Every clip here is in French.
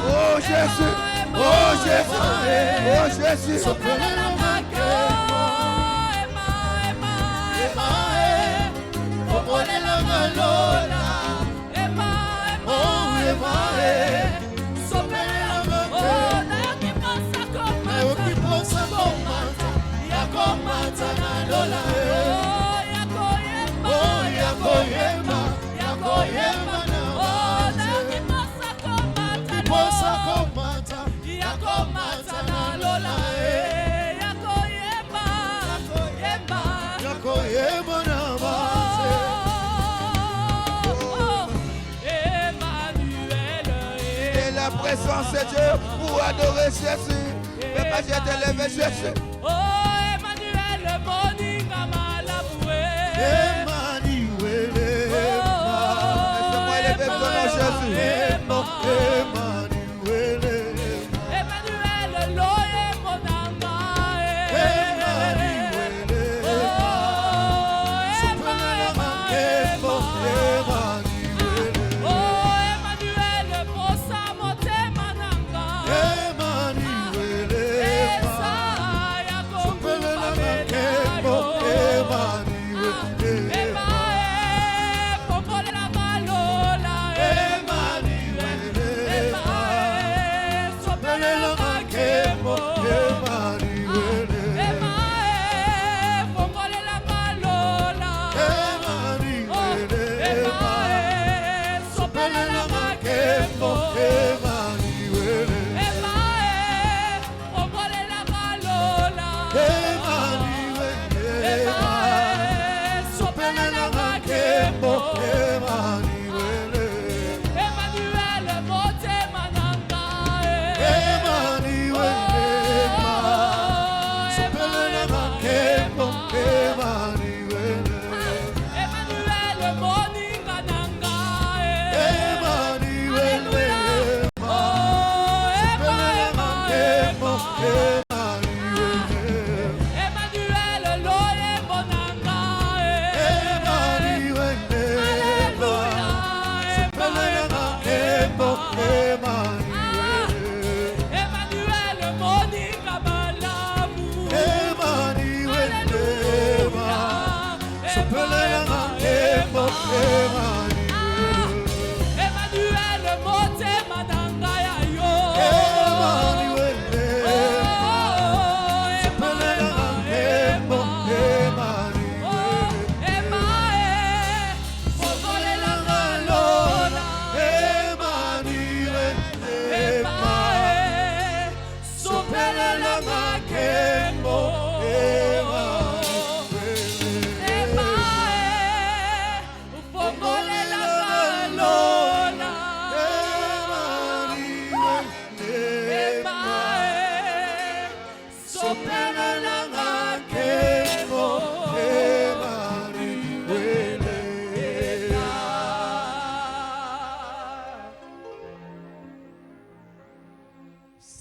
Oh Jésus, oh Jésus, oh la présence de Dieu pour adorer Jésus. Mais pas j'ai te lever Jésus. Oh Emmanuel, moninga malaboué. Emmanuel, laissez-moi lever ton nom Jésus. Emmanuel, Emmanuel, loye monanga.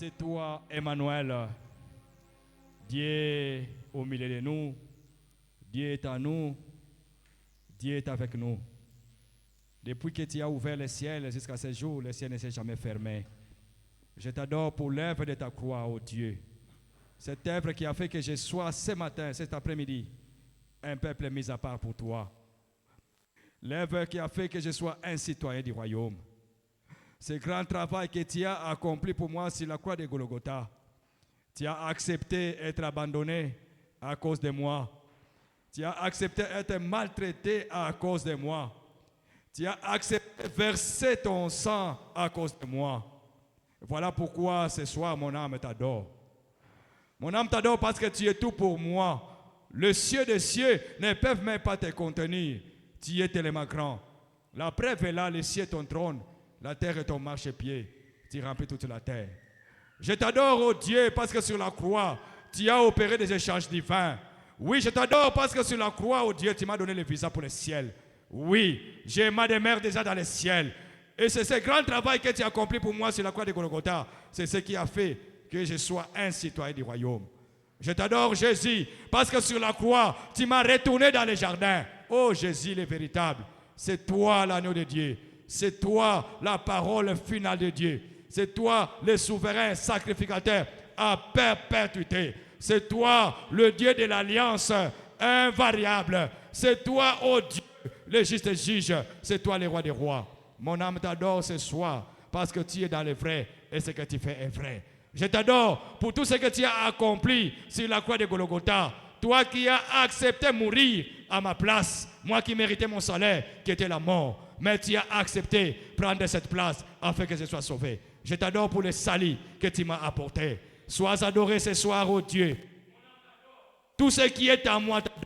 C'est toi, Emmanuel. Dieu au milieu de nous. Dieu est à nous. Dieu est avec nous. Depuis que tu as ouvert le ciel jusqu'à ce jour, le ciel ne s'est jamais fermé. Je t'adore pour l'œuvre de ta croix, ô Dieu. Cette œuvre qui a fait que je sois ce matin, cet après-midi, un peuple mis à part pour toi. L'œuvre qui a fait que je sois un citoyen du royaume. Ce grand travail que tu as accompli pour moi sur la croix de Golgotha. Tu as accepté d'être abandonné à cause de moi. Tu as accepté d'être maltraité à cause de moi. Tu as accepté de verser ton sang à cause de moi. Voilà pourquoi ce soir mon âme t'adore. Mon âme t'adore parce que tu es tout pour moi. Les cieux des cieux ne peuvent même pas te contenir. Tu es tellement grand. La preuve est là, les cieux est ton trône, la terre est ton marchepied. Tu remplis toute la terre. Je t'adore, oh Dieu, parce que sur la croix, tu as opéré des échanges divins. Oui, je t'adore parce que sur la croix, oh Dieu, tu m'as donné le visa pour le ciel. Oui, j'ai ma demeure déjà dans le ciel. Et c'est ce grand travail que tu as accompli pour moi sur la croix de Golgotha. C'est ce qui a fait que je sois un citoyen du royaume. Je t'adore, Jésus, parce que sur la croix, tu m'as retourné dans les jardins. Oh Jésus, le véritable. C'est toi l'agneau de Dieu. C'est toi la parole finale de Dieu. C'est toi le souverain sacrificateur à perpétuité. C'est toi le Dieu de l'alliance invariable. C'est toi, oh Dieu, le juste juge. C'est toi le roi des rois. Mon âme t'adore ce soir parce que tu es dans le vrai et ce que tu fais est vrai. Je t'adore pour tout ce que tu as accompli sur la croix de Golgotha. Toi qui as accepté mourir à ma place, moi qui méritais mon salaire, qui était la mort. Mais tu as accepté prendre cette place afin que je sois sauvé. Je t'adore pour le salut que tu m'as apporté. Sois adoré ce soir, oh Dieu. Tout ce qui est à moi t'adore.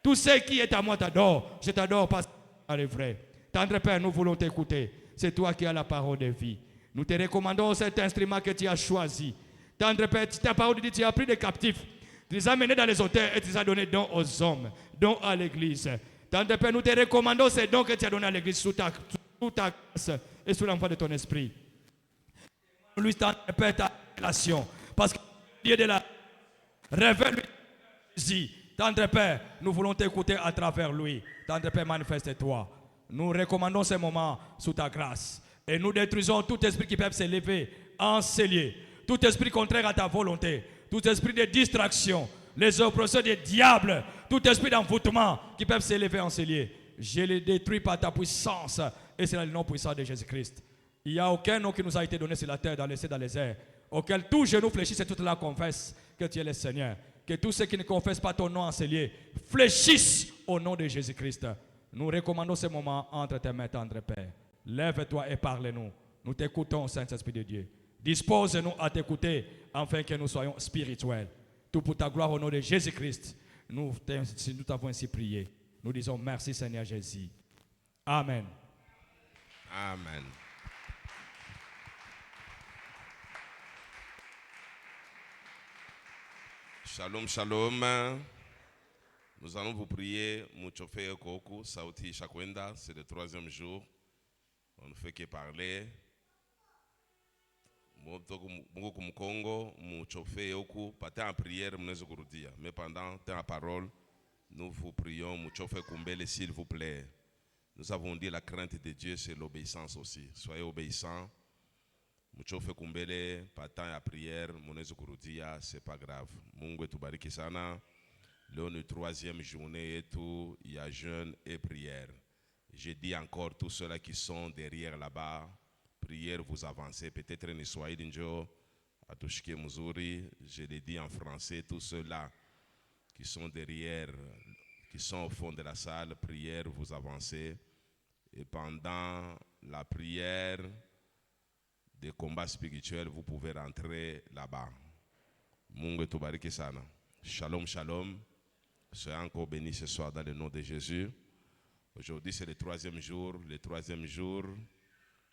Tout ce qui est à moi t'adore. Je t'adore parce que tu es vrai. Tendre Père, nous voulons t'écouter. C'est toi qui as la parole de vie. Nous te recommandons cet instrument que tu as choisi. Tendre Père, ta parole dit tu as pris des captifs. Tu les as menés dans les auteurs et tu les as donnés dons aux hommes, dons à l'église. Tendre Père, nous te recommandons ces dons que tu as donnés à l'église sous ta grâce et sous l'envoi de ton esprit. Lui, Tendre Père, ta révélation. Parce que Dieu de la révèle-lui Jésus. Tendre Père, nous voulons t'écouter à travers lui. Tendre Père, manifeste-toi. Nous recommandons ces moments sous ta grâce. Et nous détruisons tout esprit qui peut s'élever, encellier. Tout esprit contraire à ta volonté. Tout esprit de distraction. Les oppressions des diables. Tout esprit d'envoûtement qui peuvent s'élever, encellier. Je les détruis par ta puissance. Et c'est le nom puissant de Jésus-Christ. Il n'y a aucun nom qui nous a été donné sur la terre, dans les cieux, dans les airs. Auquel tout genou fléchisse et toute la confesse que tu es le Seigneur. Que tous ceux qui ne confessent pas ton nom encellier fléchissent au nom de Jésus-Christ. Nous recommandons ce moment entre tes mains, tendre Père. Lève-toi et parle-nous. Nous t'écoutons, Saint-Esprit de Dieu. Dispose-nous à t'écouter afin que nous soyons spirituels. Tout pour ta gloire au nom de Jésus-Christ. Nous t'avons ainsi prié. Nous disons merci Seigneur Jésus. Amen. Amen. Shalom, shalom. Nous allons vous prier. Muchofe Koku, Sauti Shakwenda, c'est le 3e jour. On ne fait que parler. Mungu Congo, Muchofe Yoku, pas en prière, mais pendant la parole, nous vous prions, Muchofe Kumbele, s'il vous plaît. Nous avons dit la crainte de Dieu, c'est l'obéissance aussi. Soyez obéissants. Muchofe Kumbele, pas tant à prière, c'est pas grave. Mungu tubariki sana. Là, la 3e journée et tout, il y a jeûne et prière. Je dis encore tous ceux-là qui sont derrière là-bas, prière, vous avancez. Peut-être ne soyez d'injo, à Touchke Muzuri, je l'ai dit en français, tous ceux-là qui sont derrière, qui sont au fond de la salle, prière, vous avancez. Et pendant la prière des combats spirituels, vous pouvez rentrer là-bas. Mungu tubariki sana. Shalom, shalom. Soyez encore bénis ce soir dans le nom de Jésus. Aujourd'hui, c'est le 3e jour. Le 3e jour,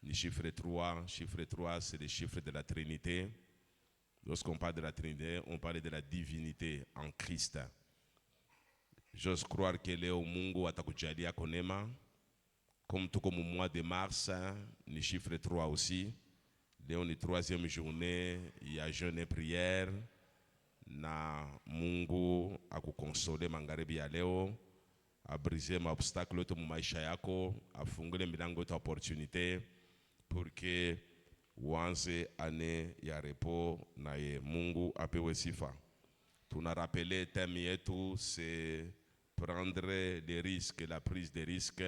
le chiffre 3. Chiffre 3, c'est le chiffre de la Trinité. Lorsqu'on parle de la Trinité, on parle de la divinité en Christ. J'ose croire que Léo Mungu atakujalia konema. Comme tout comme au mois de mars, le chiffre 3 aussi. Léo, la 3e journée, il y a jeûne et prière. Na Mungu akukonsole magharibi ya leo, abriser maobstacle yote mu maisha yako, afungule milango yote opportunité pour que uanze année ya repos naye Mungu apewe sifa. Tunarapele thème yetu c'est prendre des risques, la prise des risques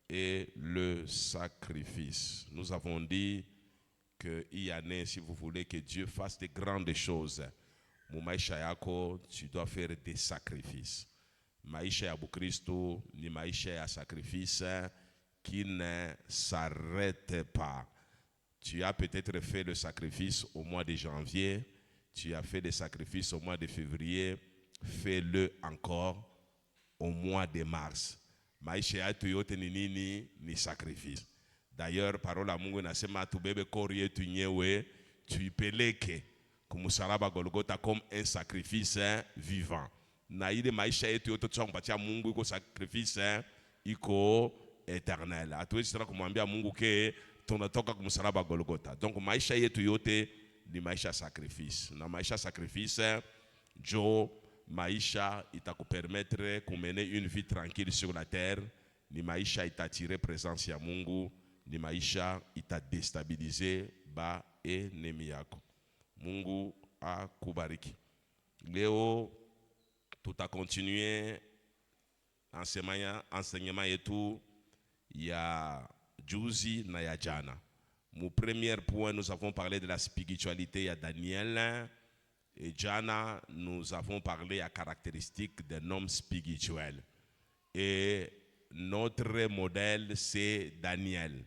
et le sacrifice. Nous avons dit que il année, si vous voulez que Dieu fasse de grandes choses, maisha yako, tu dois faire des sacrifices. Maisha ya Bukristo ni maisha ya sacrifice qui ne s'arrête pas. Tu as peut-être fait le sacrifice au mois de janvier, tu as fait des sacrifices au mois de février, fais-le encore au mois de mars. Maisha yetu yote ni nini? Ni sacrifice. D'ailleurs, parole ya Mungu inasema tubebe kori yetu nyewe tuipeleke kumsalaba Golgotha comme un sacrifice vivant. Na ile maisha yetu yote tunampatia Mungu iko sacrifice iko eternel. Hatuwezi tena kumwambia Mungu ke tunatoka kumsalaba Golgotha. Donc maisha yetu yote ni maisha sacrifice. Na maisha sacrifice jo maisha itakupermettre kumene une vie tranquille sur la terre. Ni maisha itatire présence ya Mungu. Ni maisha itadestabilize ba enemi yako. Mungu akubariki. Leo tutakontinue enseignement yetu ya juzi na ya jana. Mon premier point, nous avons parlé de la spiritualité ya Daniel. Et jana, nous avons parlé de la caractéristique d'un homme spirituel. Et notre modèle, c'est Daniel.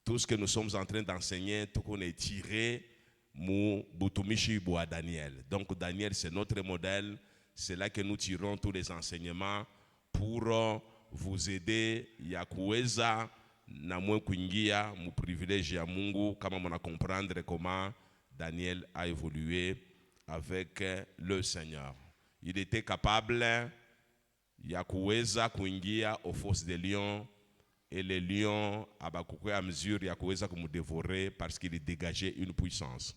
Tout ce que nous sommes en train d'enseigner, tout qu'on est tiré, mou butumishi boa Daniel. Donc Daniel, c'est notre modèle. C'est là que nous tirons tous les enseignements pour vous aider ya kuweza na mwe kuingia mu privilège ya Mungu kama mona comprendre comment Daniel a évolué avec le Seigneur. Il était capable ya kuweza kuingia aux fosses des lions et les lions abakuwe à mesure ya kuweza kumudévorer parce qu'il dégageait une puissance.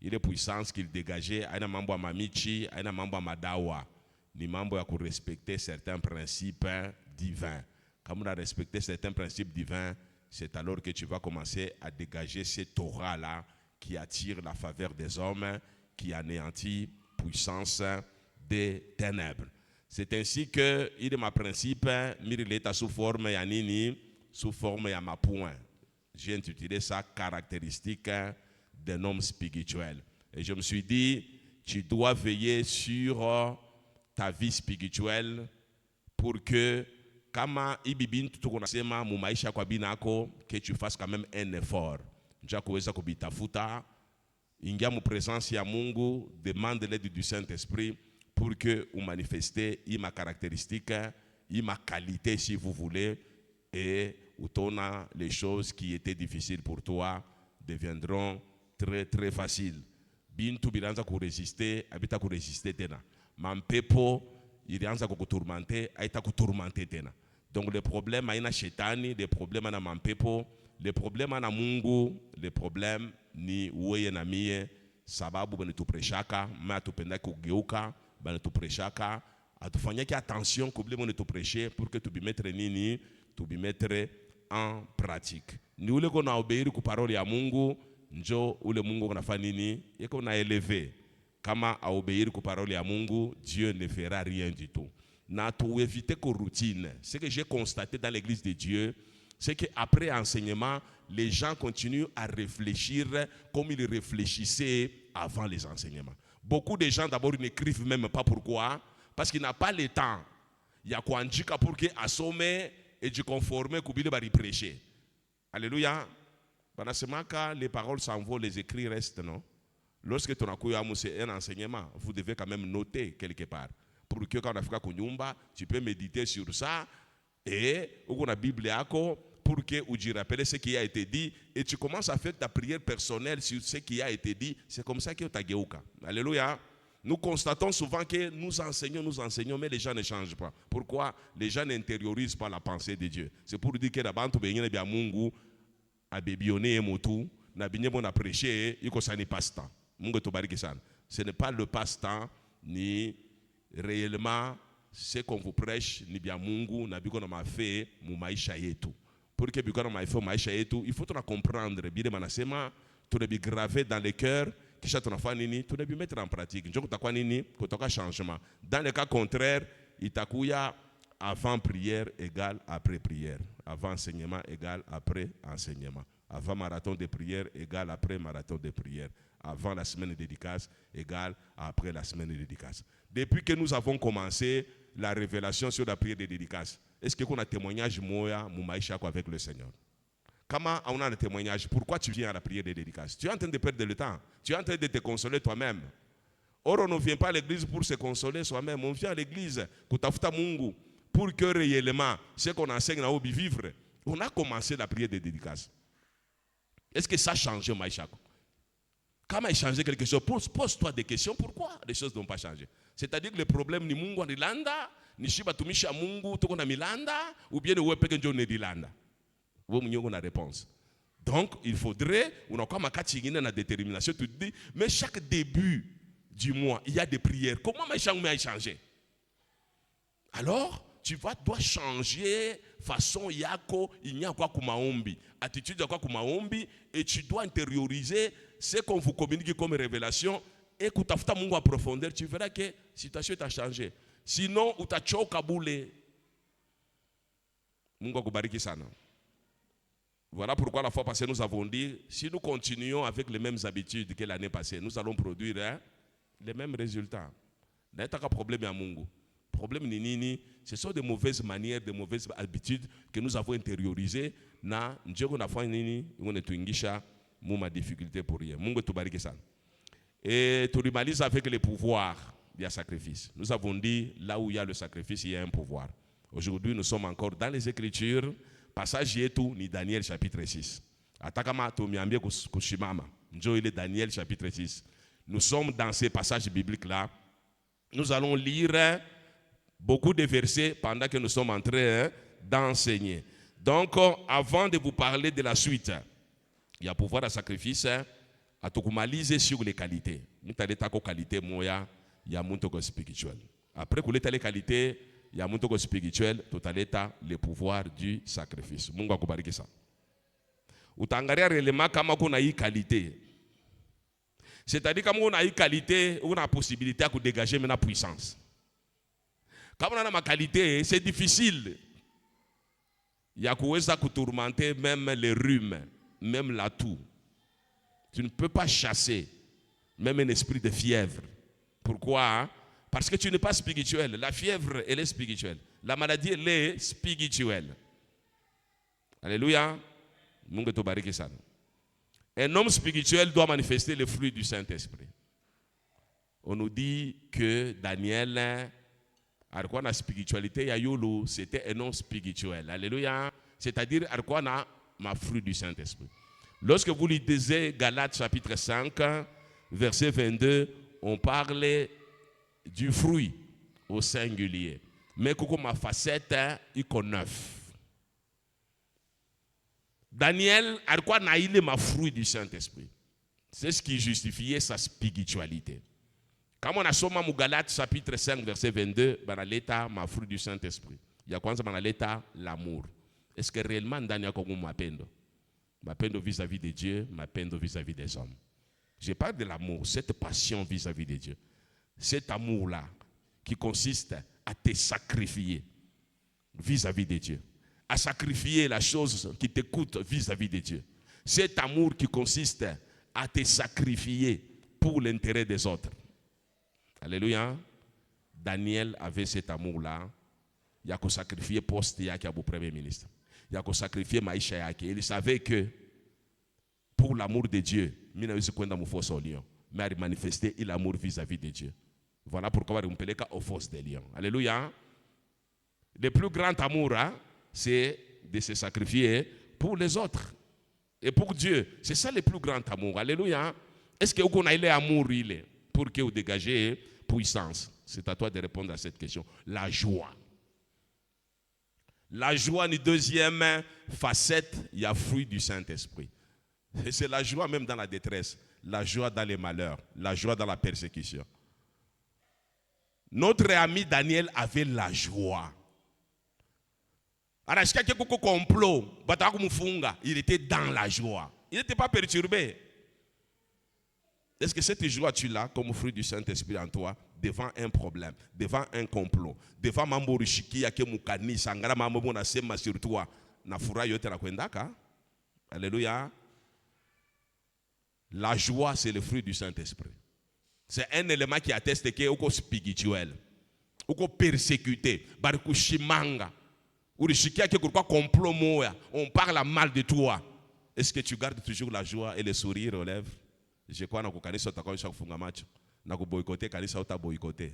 Ile puissance qu'il dégageait aina mambo ya mamichi, aina mambo ya madawa, ni mambo ya kurespecter certains principes divins. Quand on a respecté certains principes divins, c'est alors que tu vas commencer à dégager cette aura-là qui attire la faveur des hommes, qui anéantit puissance des ténèbres. C'est ainsi que il est ma principe, il est sous forme ya nini, sous forme ya ma point. J'ai intitulé ça caractéristique d'un homme spirituel. Et je me suis dit, tu dois veiller sur ta vie spirituelle pour que kama ibibin tukunasema mu maisha kwa binako que tu fasses quand même un effort. Nja kuweza kubitafuta, ingia mu présence ya Mungu, demande l'aide du Saint-Esprit pour que vous manifestez ma caractéristique, ma qualité si vous voulez, et utona les choses qui étaient difficiles pour toi deviendront très très faciles. Bintu bilanza ku résister, habita ku résister tena. Mampepo ilianza kukutourmenter, aita kutourmenter tena. Donc les problèmes aina shetani, les problèmes na mampepo, les problèmes na Mungu, les problèmes ni weye na mie, sababu banitupreshaka, ma tupenda kugeuka, banitupreshaka, atufanyaki attention kubile banitupreshe pour que tu bimetre nini, tu bimetre en pratique. Ni ule kona obéir ku parole ya Mungu, njo ule Mungu konafanya nini, yeko na élevé. Kama a obéir ku parole ya Mungu, Dieu ne fera rien du tout. Na tout éviter que routine. Ce que j'ai constaté dans l'église de Dieu, c'est qu'après enseignement, les gens continuent à réfléchir comme ils réfléchissaient avant les enseignements. Beaucoup de gens d'abord n'écrivent même pas pourquoi, parce qu'ils n'ont pas le temps. Il y a quoi pour qu'ils assomment et du conformer qu'ils vont prêcher. Alléluia. Pendant ce moment, les paroles s'envolent, les écrits restent, non? Lorsque tu as un enseignement, vous devez quand même noter quelque part. Pour que quand on a tu peux méditer sur ça et on a la Bible pour que tu rappelles ce qui a été dit et tu commences à faire ta prière personnelle sur ce qui a été dit. C'est comme ça que tu as geuka. Alléluia. Nous constatons souvent que nous enseignons, mais les gens ne changent pas. Pourquoi? Les gens n'intériorisent pas la pensée de Dieu. C'est pour dire que d'abord, tu as Mungu a bébionné motu, na binyebo na prêcher, iko ça n'est pas ce temps. Mungu tubariki sana. Ce n'est pas le passe-temps ni réellement ce qu'on vous prêche ni bien Mungu na biko na mafe mu maisha yetu. Pour que biko na mafe mu maisha yetu, il faut tout comprendre bien manasema, tout le graver dans le cœur, kisha tunafanya nini, tout le mettre en pratique. Njoo kutakuwa nini, kutoka changement. Dans le cas contraire, itakuya avant prière égale après prière, avant enseignement égale après enseignement. Avant marathon de prière égale après marathon de prière. Avant la semaine de dédicace égale après la semaine de dédicace. Depuis que nous avons commencé la révélation sur la prière de dédicace, est-ce qu'on a témoignage moya moumaïcha avec le Seigneur? Comment on a un témoignage? Pourquoi tu viens à la prière de dédicace? Tu es en train de perdre le temps. Tu es en train de te consoler toi-même. Or, on ne vient pas à l'église pour se consoler soi-même. On vient à l'église kutafuta Mungu pour que réellement ce qu'on enseigne là-haut vivre. On a commencé la prière de dédicace. Est-ce que ça a changé Maïcha? Comment il a changé quelque chose? Pose-toi des questions. Pourquoi les choses n'ont pas changé? C'est-à-dire que le problème ni Mungu anilanda, ni shiba tumisha Mungu tuko na milanda, ou bien ni wepe kenjo ne dilanda. Vous m'avez la réponse. Donc, il faudrait, on a comme une détermination, tu te dis, mais chaque début du mois, il y a des prières. Comment Maïcha a changé? Alors, tu dois changer façon yako, il n'y a quoi comme maombi, attitude quoi comme maombi, et tu dois intérioriser ce qu'on vous communique comme révélation, et que tu as Mungu en profondeur, tu verras que la situation t'a changé. Sinon, ou t'as choka boule. Mungu akubariki sana. Voilà pourquoi la fois passée nous avons dit, si nous continuons avec les mêmes habitudes que l'année passée, nous allons produire les mêmes résultats. Il n'y a pas de problème à Mungu. Le problème nini, ce sont des mauvaises manières, des mauvaises habitudes que nous avons intériorisées. Na njeko na fa nini, on est tuingisha ma difficulté pour rien. Mungu tubariki sana. Et tu rivalises avec les pouvoirs du sacrifice. Nous avons dit, là où il y a le sacrifice, il y a un pouvoir. Aujourd'hui, nous sommes encore dans les Écritures. Passage yetu ni Daniel chapitre 6. Atakama tumiambie kushimama. Njo ile Daniel chapitre 6. Nous sommes dans ces passages bibliques-là. Nous allons lire beaucoup de versets pendant que nous sommes en train d'enseigner. Donc, avant de vous parler de la suite, il y a pouvoir de sacrifice à tukumalize sur les qualités. Nous avons qualité moya, il y a mon spirituel. Après que les qualités, il y a mon spirituel, tout à l'état le pouvoir du sacrifice. Mungu akubariki ça. Utangaria réellement kama kuna hii qualité. C'est-à-dire kama kuna hii qualité, on a la possibilité de dégager la puissance. Comme on a ma qualité, c'est difficile. Il y a quoi tourmenter même les rhumes, même la toux. Tu ne peux pas chasser même un esprit de fièvre. Pourquoi? Parce que tu n'es pas spirituel. La fièvre, elle est spirituelle. La maladie, elle est spirituelle. Alléluia. Mungu tubariki sana. Un homme spirituel doit manifester le fruit du Saint-Esprit. On nous dit que Daniel, alors la spiritualité, c'était un homme spirituel. Alléluia. C'est-à-dire, alors ma fruit du Saint-Esprit. Lorsque vous lisez Galates chapitre 5, verset 22, on parle du fruit au singulier. Mais comme ma facette, il connaît 9. Daniel, à quoi n'a il ma fruit du Saint-Esprit? C'est ce qui justifiait sa spiritualité. Quand on a sommé au Galates chapitre 5, verset 22, dans l'état ma fruit du Saint-Esprit. Il y a quoi dans l'état l'amour. Est-ce que réellement Daniel comme m'appendo? M'appendo vis-à-vis de Dieu, m'appendo vis-à-vis des hommes. Je parle de l'amour, cette passion vis-à-vis de Dieu. Cet amour-là qui consiste à te sacrifier vis-à-vis de Dieu. À sacrifier la chose qui te coûte vis-à-vis de Dieu. Cet amour qui consiste à te sacrifier pour l'intérêt des autres. Alléluia. Daniel avait cet amour-là. Il a sacrifié poste yake à premier ministre. Il a sacrifié maisha yake. Il savait que pour l'amour de Dieu, il n'a mais il manifesté l'amour vis-à-vis de Dieu. Voilà pourquoi on peut les aux forces des lions. Alléluia. Le plus grand amour, c'est de se sacrifier pour les autres et pour Dieu. C'est ça le plus grand amour. Alléluia. Est-ce que vous avez l'amour pour que vous dégagez puissance? C'est à toi de répondre à cette question. La joie. La joie, une deuxième facette, il y a fruit du Saint-Esprit. Et c'est la joie même dans la détresse, la joie dans les malheurs, la joie dans la persécution. Notre ami Daniel avait la joie. Alors, il était dans la joie. Il n'était pas perturbé. Est-ce que cette joie, tu l'as comme fruit du Saint-Esprit en toi, devant un problème, devant un complot, devant Mamborishiki, yake mukani, sangara mambo na sema sur toi, na fura yote na kwendaka? Alléluia. La joie, c'est le fruit du Saint-Esprit. C'est un élément qui atteste que est spirituel, est persécuté, barikushimanga, urishiki yake kurwa complot moya, on parle mal de toi. Est-ce que tu gardes toujours la joie et le sourire aux lèvres? Je crois que tu as chaque funga match. na kuboykote kanisa utaboykote.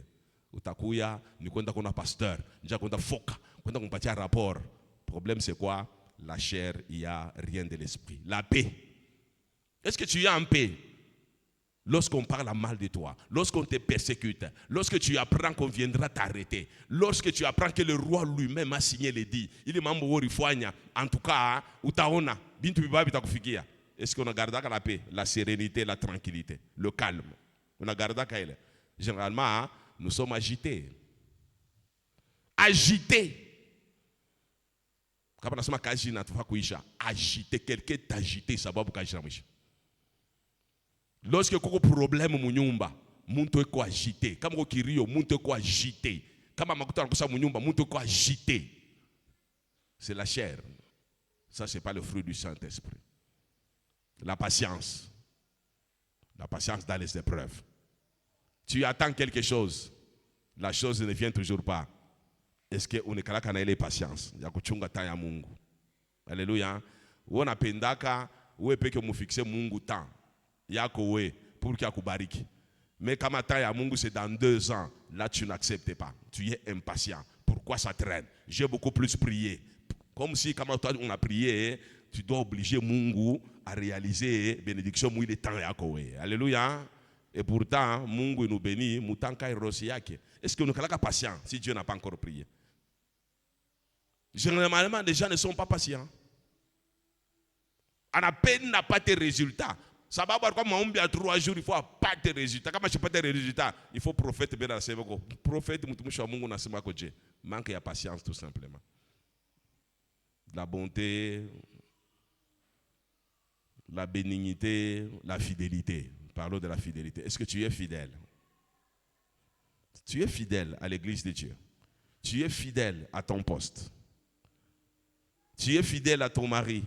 Utakuya ni kwenda kuna pasteur, nja kwenda foka, kwenda kumpatia rapport. Problème c'est quoi? La chair, il n'y a rien de l'esprit. La paix. Est-ce que tu es en paix? Lorsqu'on parle mal de toi, lorsqu'on te persécute, lorsque tu apprends qu'on viendra t'arrêter, lorsque tu apprends que le roi lui-même a signé l'édit, il est membre de en tout cas, utaona, bintu biba bitakufikia. Est-ce qu'on a gardé la paix, la sérénité, la tranquillité, le calme? On a gardé qu'elle. Généralement, nous sommes agités. Agités. Quand on a kaji na tufa kuisha, agité, quelqu'un est agité, ça va pour kaji na mwisha. Lorsque il y a un problème mu nyumba, muntu eko agité. Kama kirio, muntu eko agité. Kama makuta nakosa mu nyumba, muntu eko agité. C'est la chair. Ça c'est pas le fruit du Saint-Esprit. La patience. La patience dans les épreuves. Tu attends quelque chose, la chose ne vient toujours pas. Est-ce que on est kala kana ile patience ya kuchunga temps ya Mungu? Alléluia. Wona pendaka we peke mufixe Mungu temps yako we pour qu'il akubariki. Mais kama temps ya Mungu c'est dans 2 ans, là tu n'acceptes pas. Tu es impatient. Pourquoi ça traîne? J'ai beaucoup plus prié. Comme si quand toi on a prié, tu dois obliger Mungu à réaliser bénédiction mou il temps yako we. Alléluia. Et pourtant, Mungu nous bénit, mutanka rosi yake. Est-ce que nous sommes patients si Dieu n'a pas encore prié? Généralement, les gens ne sont pas patients. À la peine n'a pas de résultats. Ça va avoir comme on a 3 jours, il faut pas de résultats. Quand je n'ai pas de résultats, il faut prophète bien dans ce moment. Prophète, Mungu na sema koje. Manque de patience tout simplement. La bonté, la bénignité, la fidélité. Parlons de la fidélité. Est-ce que tu es fidèle? Tu es fidèle à l'église de Dieu. Tu es fidèle à ton poste. Tu es fidèle à ton mari.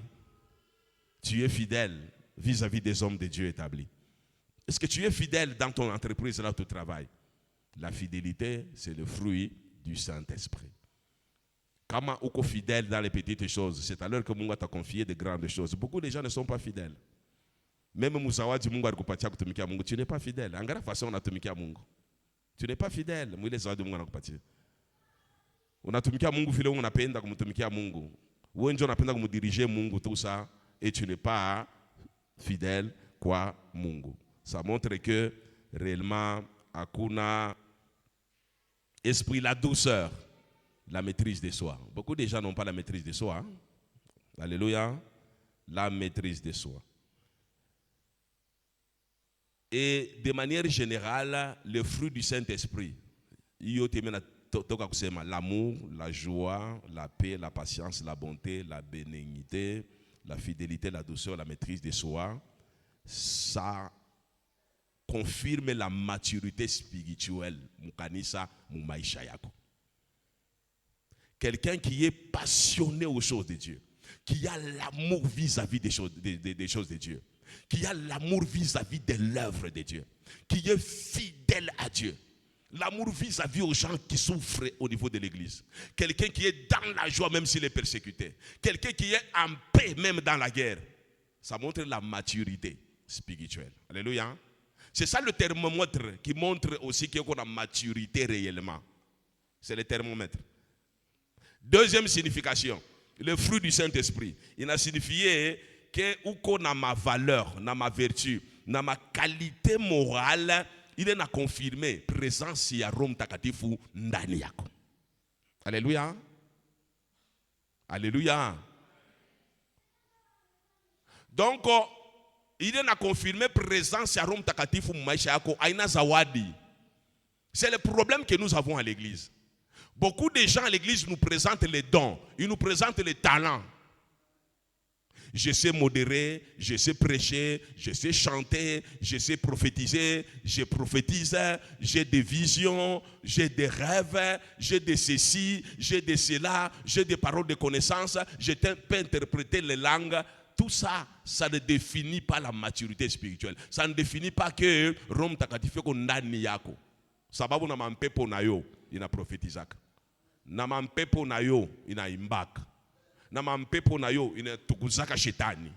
Tu es fidèle vis-à-vis des hommes de Dieu établis. Est-ce que tu es fidèle dans ton entreprise, là où tu travailles? La fidélité, c'est le fruit du Saint-Esprit. Comment on est fidèle dans les petites choses? C'est alors que Mungu t'a confié de grandes choses. Beaucoup de gens ne sont pas fidèles. Même Musawadi Mungu alikupatia kutumikia Mungu, tu n'es pas fidèle. Angara façon unatumikia Mungu. Tu n'es pas fidèle. Mwile zawadi Mungu anakupatia. Unatumikia Mungu vile unapenda kumtumikia Mungu. Wewe ndio unapenda kumdiriger Mungu tout ça et tu n'es pas fidèle kwa Mungu. Ça montre que réellement hakuna esprit, la douceur, la maîtrise de soi. Beaucoup de gens n'ont pas la maîtrise de soi. Hein? Alléluia. La maîtrise de soi. Et de manière générale, le fruit du Saint-Esprit, l'amour, la joie, la paix, la patience, la bonté, la bénignité, la fidélité, la douceur, la maîtrise de soi, ça confirme la maturité spirituelle. Quelqu'un qui est passionné aux choses de Dieu, qui a l'amour vis-à-vis des choses de Dieu, qui a l'amour vis-à-vis de l'œuvre de Dieu, qui est fidèle à Dieu. L'amour vis-à-vis aux gens qui souffrent au niveau de l'église. Quelqu'un qui est dans la joie même s'il est persécuté. Quelqu'un qui est en paix même dans la guerre. Ça montre la maturité spirituelle. Alléluia. C'est ça le thermomètre qui montre aussi qu'on a maturité réellement. C'est le thermomètre. Deuxième signification, le fruit du Saint-Esprit. Il a signifié que uko na ma valeur, na ma vertu, na ma qualité morale, il est confirmé présence ya Rome takatifu ndani yako. Alléluia. Alléluia. Donc il est confirmé présence ya Rome takatifu maisha yako aina zawadi. C'est le problème que nous avons à l'église. Beaucoup de gens à l'église nous présentent les dons, ils nous présentent les talents. Je sais modérer, je sais prêcher, je sais chanter, je sais prophétiser, je prophétise, j'ai des visions, j'ai des rêves, j'ai de ceci, j'ai de cela, j'ai des paroles de connaissance, je peux interpréter les langues. Tout ça, ça ne définit pas la maturité spirituelle. Ça ne définit pas que Rome takatifu ko ndani yako. Sababu na mampepo na yo ina prophétisaka. Na mampepo na yo ina imbaka. Na mampepo na yo inatukuzaka shetani.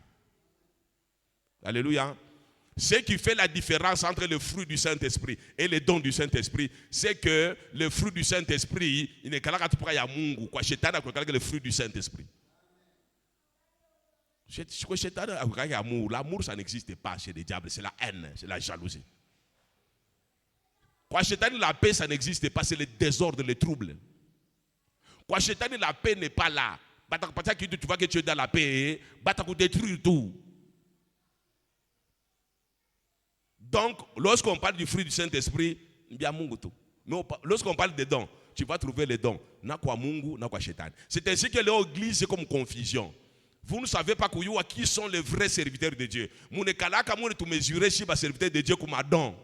Alléluia. Ce qui fait la différence entre le fruit du Saint-Esprit et les dons du Saint-Esprit, c'est que le fruit du Saint-Esprit, il n'est qu'à la ya Mungu, quoi, Shetana a le fruit du Saint-Esprit. L'amour, ça n'existe pas chez les diables, c'est la haine, c'est la jalousie. Quoi, Shetana, la paix, ça n'existe pas, c'est le désordre, le trouble. Quoi, Shetana, la paix n'est pas là. Tu vois que tu es dans la paix, tu détruire tout. Donc, lorsqu'on parle du fruit du Saint-Esprit, mais lorsqu'on parle des dons, tu vas trouver les dons. Na kwa Mungu, na kwa Shetani. C'est ainsi que l'église c'est comme confusion. Vous ne savez pas qui sont les vrais serviteurs de Dieu. Vous ne pouvez pas mesurer si les serviteurs de Dieu comme un don.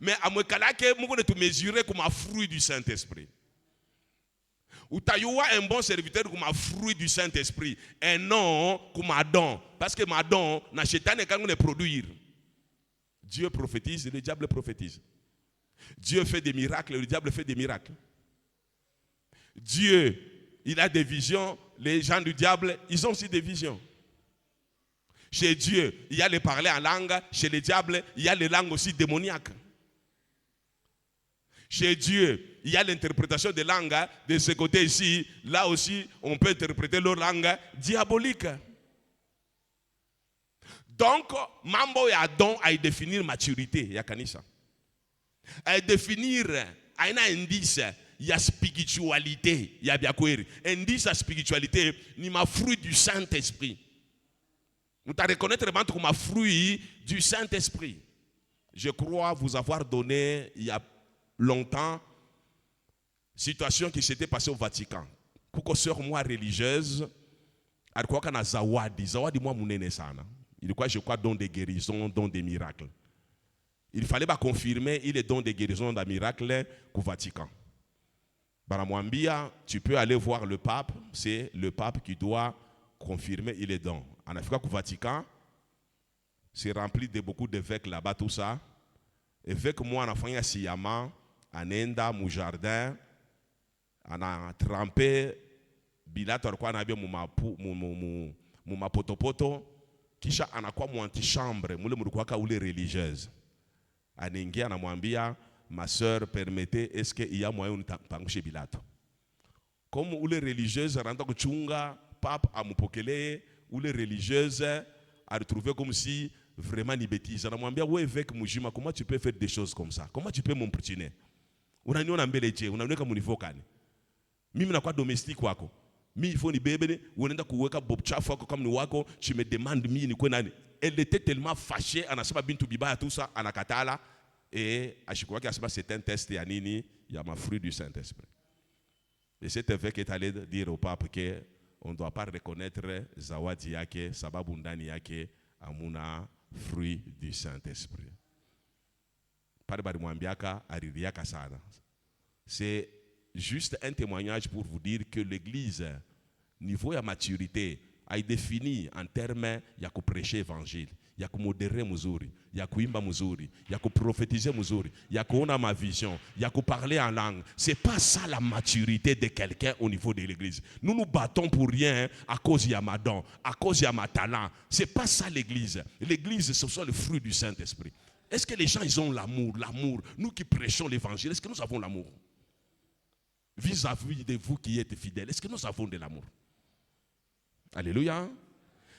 Mais vous ne pouvez pas mesurer comme un fruit du Saint-Esprit. Ou tu as un bon serviteur comme un fruit du Saint-Esprit. Et non comme un don. Parce que ma don, na Shetani quand on produire. Dieu prophétise, le diable prophétise. Dieu fait des miracles, le diable fait des miracles. Dieu, il a des visions, les gens du diable, ils ont aussi des visions. Chez Dieu, il y a les parler en langue, chez les diables, il y a les langues aussi démoniaques. Chez Dieu, il y a l'interprétation des langues, de ce côté ici, là aussi, on peut interpréter leur langue diabolique. Donc, mambo ya don à définir maturité ya kanisa. À définir un indice ya spiritualité ya biakweri. Indice à spiritualité ni ma fruit du Saint-Esprit. Vous allez reconnaître comme ma fruit du Saint-Esprit. Je crois vous avoir donné il y a longtemps situation qui s'était passée au Vatican. Kuko sœur moi religieuse alikuwa kana zawadi moi munene sana. Il quoi je crois don des guérisons, don des miracles. Il fallait pas confirmer il est don des guérisons, des miracles au Vatican. Baramwambia, tu peux aller voir le pape, c'est le pape qui doit confirmer il est don. En Afrique au Vatican, c'est rempli de beaucoup d'évêques là-bas tout ça. Évêque moi en afanya siyama, anenda mu jardin, ana trempé bilato kwa na bien mu mapotopoto. Kisha anakuwa mwantichambre mule mlikuwa ule religieuse anaingia anamwambia ma sœur permettez est-ce que il y a moyen unipangushe bilato comme ule religieuse anataka kuchunga pape amupokelee ule religieuse alitrouvé comme si vraiment ni bêtise anamwambia wewe évêque mujima comment tu peux faire des choses comme ça comment tu peux m'impressionner unaniona mbele je unaniweka munivokani mimi nakuwa domestique wako il faut ni bébé unaenda kuweka bob chafu wako kama ni wako tu me demandes mimi ni kwa nani elle était tellement fâchée anasema bintu bibaya tout ça anakatala et ashikuwa akasema c'est un test ya nini ya ma fruit du Saint-Esprit et cet évêque est allé dire au pape que on doit pas reconnaître zawadi yake sababu ndani yake amuna fruit du Saint-Esprit pale bali mwambiaka aliliaka sana c'est juste un témoignage pour vous dire que l'église, niveau de maturité, a défini en termes de prêcher l'évangile, de modérer muzuri, de kuimba muzuri, de prophétiser muzuri, de kuona ma vision, de parler en langue. C'est pas ça la maturité de quelqu'un au niveau de l'église. Nous nous battons pour rien à cause de ma don, à cause de ma talent. C'est pas ça l'église. L'église, ce sont le fruit du Saint-Esprit. Est-ce que les gens ils ont l'amour, nous qui prêchons l'évangile, est-ce que nous avons l'amour? Vis-à-vis de vous qui êtes fidèles, est-ce que nous avons de l'amour? Alléluia.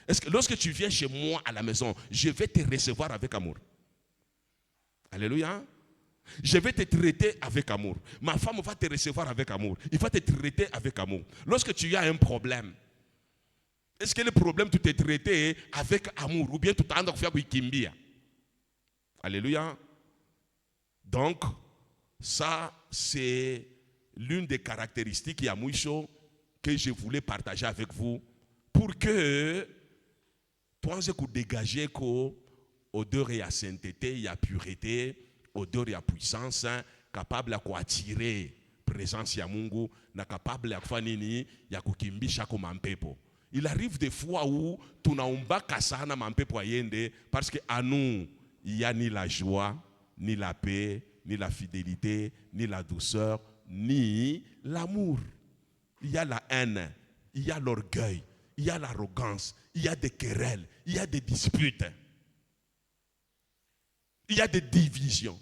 Est-ce que lorsque tu viens chez moi à la maison, je vais te recevoir avec amour? Alléluia. Je vais te traiter avec amour. Ma femme va te recevoir avec amour. Il va te traiter avec amour. Lorsque tu as un problème, est-ce que le problème tu t'es traité avec amour ou bien tu t'as encore fait avec kimbia? Alléluia. Donc, ça c'est l'une des caractéristiques que je voulais partager avec vous pour que vous dégager odeur et sainteté, et pureté, odeur et puissance, capable d'attirer présence ya Mungu, na capable de faire nini ya kukimbisha comme mampepo. Il arrive des fois où tunaomba kasana mampepo ayende parce que à nous il y a ni la joie, ni la paix, ni la fidélité, ni la douceur, ni l'amour. Il y a la haine, il y a l'orgueil, il y a l'arrogance, il y a des querelles, il y a des disputes. il y a des divisions.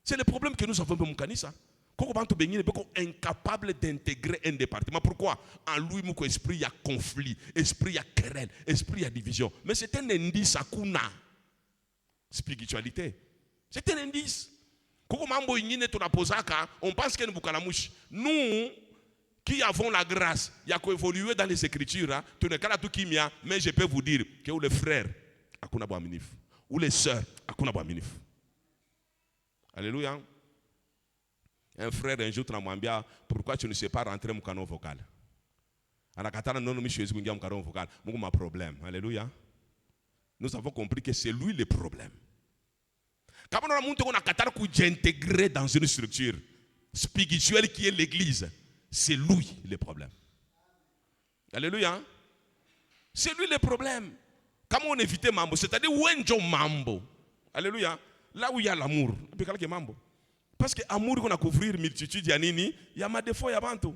C'est le problème que nous avons dans mon kanisa. Quand on est incapable d'intégrer un département. Pourquoi? En lui, mon esprit, il y a conflit, esprit, il y a querelle, esprit, il y a division. Mais c'est un indice à kuna. Spiritualité. C'est un indice. Quand on pense que nous, qui avons la grâce, il y a qu'évoluer dans les Écritures, mais je peux vous dire que les frères, ou les sœurs, alléluia. Un frère un jour m'a dit, pourquoi tu ne sais pas rentrer mon canon vocal? Mon problème. Alléluia. Nous avons compris que c'est lui le problème. Quand on a intégré dans une structure spirituelle qui est l'église, c'est lui le problème. Alléluia. C'est lui le problème. Comment on évite mambo? C'est-à-dire où est mambo? Alléluia. Là où il y a l'amour. Parce que l'amour qu'on a couvrir multitude, il y a ma défaut, il y a bantou.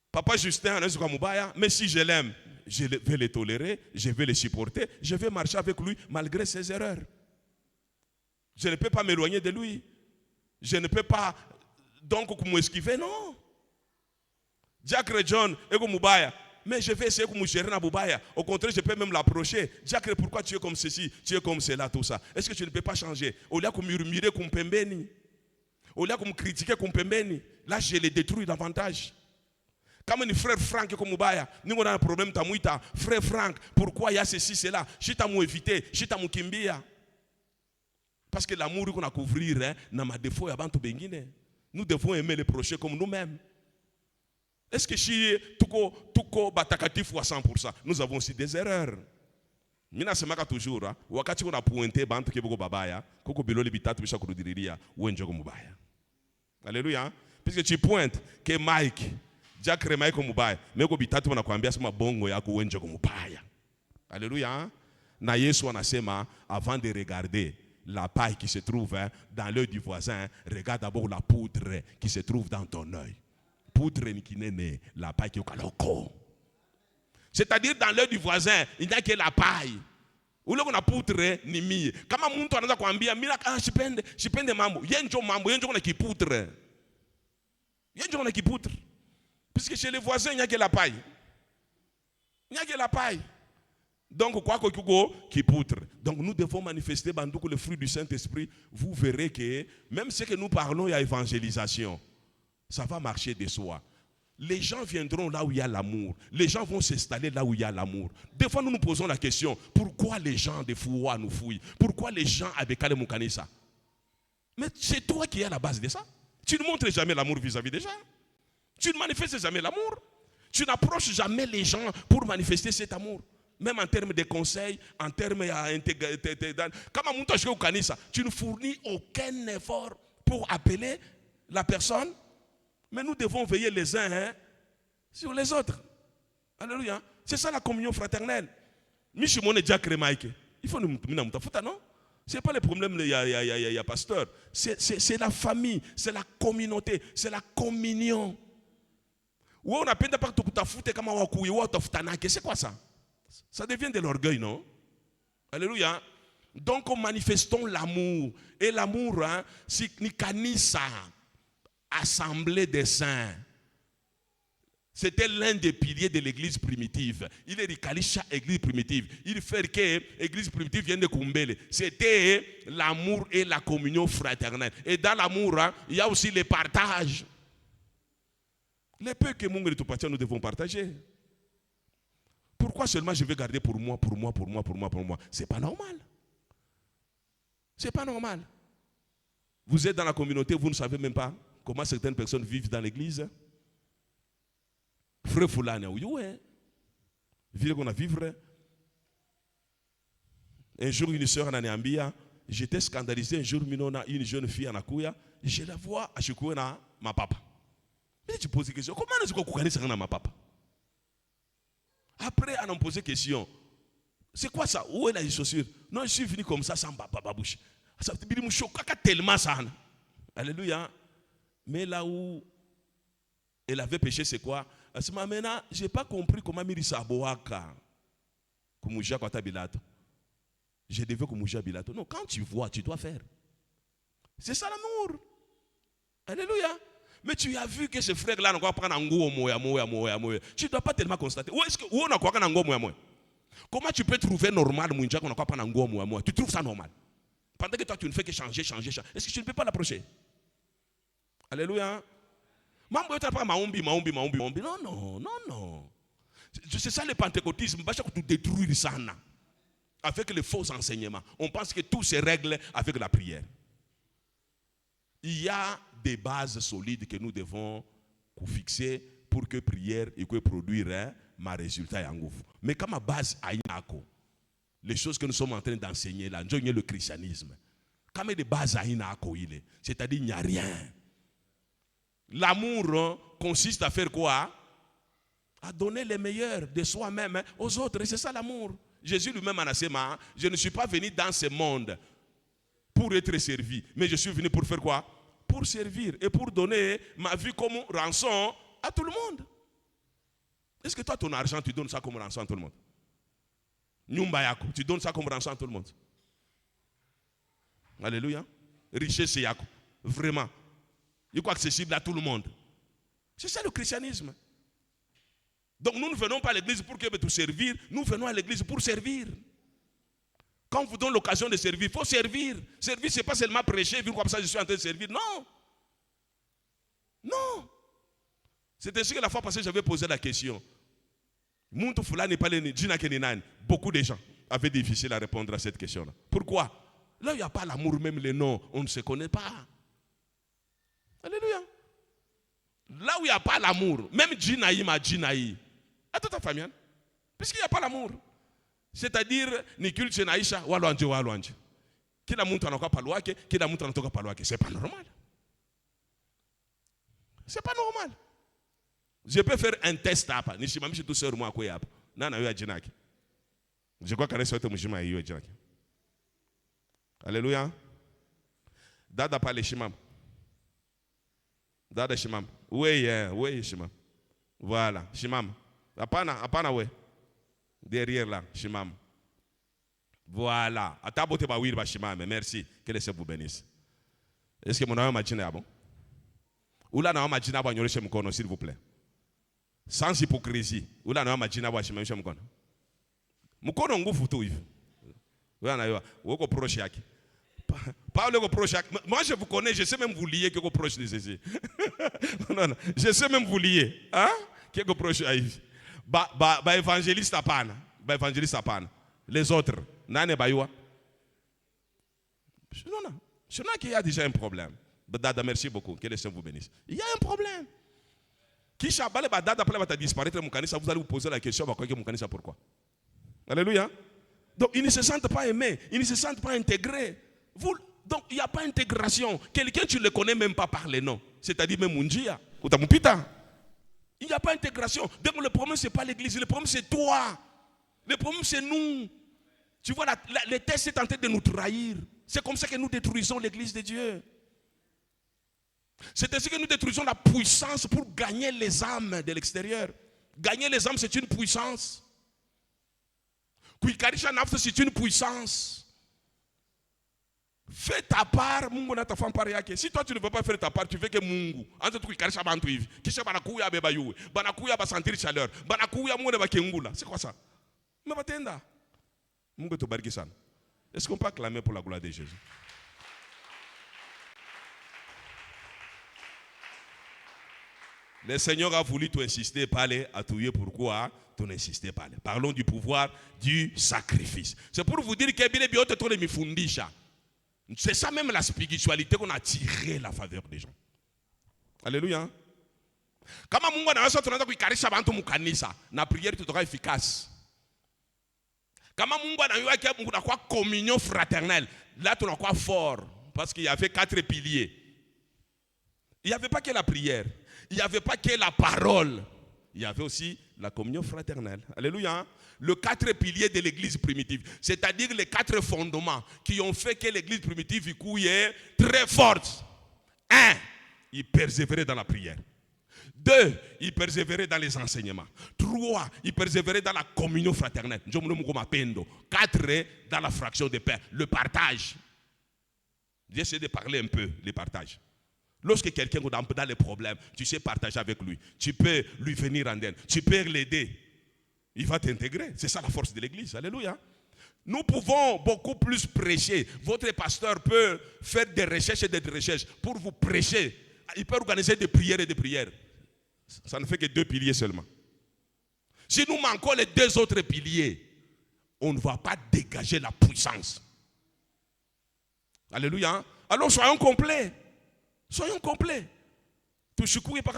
Papa Justin, mais si je l'aime, je vais le tolérer, je vais le supporter, je vais marcher avec lui malgré ses erreurs. Je ne peux pas m'éloigner de lui. Je ne peux pas donc m'esquiver, non. Jack John, Ego Mubaya. Mais je vais essayer de me gérer dans Boubaya. Au contraire, je peux même l'approcher. Jack, pourquoi tu es comme ceci, tu es comme cela, tout ça? Est-ce que tu ne peux pas changer? Au lieu de murmurer comme Pembeni, au lieu de me critiquer comme Pembeni, là je les détruis davantage. Comme un frère Franck comme Mubaya, nous avons un problème, frère Franck, pourquoi il y a ceci, cela? Je t'ai évité, je t'ai kimbia. Parce que l'amour qu'on a couvrir, dans ma défaut, nous devons aimer les prochains comme nous-mêmes. Est-ce que si tuko batakatif à 100%, nous avons aussi des erreurs. Mina semaka toujours, wakati on a pointé bantu ke boko babaya, koko biloli bitatu bisha kurudiriria, wenjo ko mubaya. Alléluia. Puisque tu pointes que Mike, Jack Mike ko mubaya, mais ko bitatu wanakuambia sema bongo yako wenjo ko mubaya. Alléluia. Na Yesu anasema avant de regarder la paille qui se trouve dans l'œil du voisin, regarde d'abord la poudre qui se trouve dans ton œil. Poudre ni kinene, la paille qui est au caloko. C'est-à-dire dans l'œil du voisin, il n'y a que la paille. Ou là qu'on a poudre ni mi. Kama muntu anaanza kuambia mimi sipende mambo. Yenjo na kipoudre. Yenjo na kipoudre. Puisque chez les voisins il n'y a que la paille. Il n'y a que la paille. Donc quoi qui poutre. Donc nous devons manifester le fruit du Saint-Esprit. Vous verrez que même ce que nous parlons, il y a évangélisation. Ça va marcher de soi. Les gens viendront là où il y a l'amour. Les gens vont s'installer là où il y a l'amour. Des fois nous nous posons la question, pourquoi les gens de Fouwa nous fouillent? Pourquoi les gens avec Kale Moukanisa? Mais c'est toi qui es à la base de ça. Tu ne montres jamais l'amour vis-à-vis des gens. Tu ne manifestes jamais l'amour. Tu n'approches jamais les gens pour manifester cet amour. Même en termes de conseils, en termes d'intégrité. Tu ne fournis aucun effort pour appeler la personne. Mais nous devons veiller les uns sur les autres. Alléluia. C'est ça la communion fraternelle. Il faut nous non? Ce n'est pas le problème, il y a pasteur. C'est la famille, c'est la communauté, c'est la communion. C'est quoi ça? Ça devient de l'orgueil, non? Alléluia. Donc, manifestons l'amour. Et l'amour, c'est Nikanisa, assemblée des saints. C'était l'un des piliers de l'église primitive. Il est Rikalisha, église primitive. Il fait que l'église primitive vienne de Kumbele. C'était l'amour et la communion fraternelle. Et dans l'amour, il y a aussi le partage. Les peu que nous devons partager. Pourquoi seulement je vais garder pour moi? C'est pas normal. C'est pas normal. Vous êtes dans la communauté, vous ne savez même pas comment certaines personnes vivent dans l'église. Frère Foulane, vivre qu'on a vivre. Un jour, une soeur en Anéambia, j'étais scandalisé. Un jour, une jeune fille en Akouya, je la vois à Chikouena, ma papa. Mais tu poses une question, comment est-ce que vous connaissez ma papa? Après, on a posé question. C'est quoi ça? Où est la chaussure? Non, je suis venu comme ça sans bababouche. Ça me choque tellement ça. Alléluia. Mais là où elle avait péché, c'est quoi? Elle dit, maintenant, je n'ai pas compris comment Mirisa Boaka. Comme Jacques Atabilato. Je devais kumuja bilato. Non, quand tu vois, tu dois faire. C'est ça l'amour. Alléluia. Mais tu as vu que ce frère-là n'a pas prendre un goût moya. Tu ne dois pas tellement constater. Où est-ce que on a quoi un goût moya? Comment tu peux trouver normal qu'on n'a pas prendre un goût moya? Tu trouves ça normal? Pendant que toi tu ne fais que changer. Est-ce que tu ne peux pas l'approcher? Alléluia. Non. C'est ça le pentecôtisme. Pas tout détruire ça. Avec les faux enseignements. On pense que tout se règle avec la prière. Il y a des bases solides que nous devons fixer pour que prière et que produire ma résultat en gouffre. Mais comme ma base a les choses que nous sommes en train d'enseigner là, le christianisme. Comme des bases a c'est-à-dire il n'y a rien. L'amour consiste à faire quoi? À donner le meilleur de soi-même aux autres. Et c'est ça l'amour. Jésus lui-même en a dit, je ne suis pas venu dans ce monde pour être servi, mais je suis venu pour faire quoi? Pour servir et pour donner ma vie comme rançon à tout le monde. Est-ce que toi, ton argent, tu donnes ça comme rançon à tout le monde? Tu donnes ça comme rançon à tout le monde? Alléluia. Richesse c'est Yako. Vraiment. Il est accessible à tout le monde. C'est ça le christianisme. Donc nous ne venons pas à l'église pour que tu servir, nous venons à l'église pour servir. Quand on vous donne l'occasion de servir, il faut servir. Servir, ce n'est pas seulement prêcher, vu comme ça je suis en train de servir. Non. Non. C'est ainsi que la fois passée, j'avais posé la question. Beaucoup de gens avaient difficile à répondre à cette question-là. Pourquoi? Là, il n'y a pas l'amour, même les noms, on ne se connaît pas. Alléluia. Là où il n'y a pas l'amour, même Djinaï ma Djinaï, à toute ta famille, puisqu'il n'y a pas l'amour. C'est-à-dire, Nikul Tchenaïcha, Walwanje. Qui la montre en palouake, qui la montre en toka palouake. C'est pas normal. C'est pas normal. Je peux faire un test à pas. Nishimami chez tout seul, moi, quoi, yap. Nana, yo, Djinaki. Je crois qu'elle est sortie, Mujima, yo, Djinaki. Alléluia. Dada pas les shimam. Dada shimam. Oui, shimam. Voilà, shimam. Apana, ouais. Derrière là, shimam. Voilà. Atabote ba oui ba shimam. Merci. Que le Seigneur vous bénisse. Est-ce que mon nom imagine bon? Ou là, non, imagine à boire chez mon s'il vous plaît. Sans hypocrisie. Ou là, non, imagine à boire chez mon kono. Mon kono on gouffe tout. Oui, on a eu. Ou qu'on proche yaki. Pas le proche. Moi, je vous connais, je sais même vous lier que vous proche de Jésus. Non, je sais même vous lier. Hein? Que vous proche aïe. Ba évangéliste à pan. Ba évangéliste à pan. Les autres, nane baywa. Non. Je sais qu'il y a déjà un problème. Dada, merci beaucoup. Que le Seigneur vous bénisse. Il y a un problème. Qui chabale Dada après va disparaître mon canisa, vous allez vous poser la question, mon canisa pourquoi? Alléluia. Donc ils ne se sentent pas aimés, ils ne se sentent pas intégrés. Donc il n'y a pas d'intégration. Quelqu'un tu ne le connais même pas par les noms. C'est-à-dire même Munjia ou Tamupita. Il n'y a pas d'intégration. Donc le problème ce n'est pas l'église, le problème c'est toi. Le problème c'est nous. Tu vois, le texte est en train de nous trahir. C'est comme ça que nous détruisons l'église de Dieu. C'est ainsi que nous détruisons la puissance pour gagner les âmes de l'extérieur. Gagner les âmes, c'est une puissance. C'est une puissance. Fais ta part, Mungu na ta femme par yake. Si toi tu ne veux pas faire ta part, tu fais que Mungu. Entre tu karisha bantu hivi. Kisha banakuya beba yuwe. Banakuya ba sentir chaleur. Banakuya mungu ba kengula. C'est quoi ça? Mais batenda. Mungu te bariki sana. Est-ce qu'on peut acclamer pour la gloire de Jésus? Le Seigneur a voulu t'insister, parler, à touiller. Pourquoi tu n'insistais pas? Parlons du pouvoir du sacrifice. C'est pour vous dire que c'est ça même la spiritualité qu'on a tiré la faveur des gens. Alléluia. Kama Mungu anaweza tunaanza kuikarisha bantu mukanisa na prière tutakuwa efficace. Kama Mungu anayua que Mungu na kwa communion fraternelle, là tunakuwa fort parce qu'il y avait 4 piliers. Il n'y avait pas que la prière. Il n'y avait pas que la parole. Il y avait aussi la communion fraternelle. Alléluia. Le 4 piliers de l'église primitive. C'est-à-dire les 4 fondements qui ont fait que l'église primitive est très forte. 1. Il persévérait dans la prière. 2, il persévérait dans les enseignements. 3, il persévérait dans la communion fraternelle. 4, dans la fraction de pain, le partage. J'essaie de parler un peu, les partages. Lorsque quelqu'un est dans les problèmes, tu sais partager avec lui. Tu peux lui venir en aide. Tu peux l'aider. Il va t'intégrer. C'est ça la force de l'église. Alléluia. Nous pouvons beaucoup plus prêcher. Votre pasteur peut faire des recherches et des recherches pour vous prêcher. Il peut organiser des prières et des prières. Ça ne fait que 2 piliers seulement. Si nous manquons les 2 autres piliers, on ne va pas dégager la puissance. Alléluia. Alors soyons complets. Soyons complets.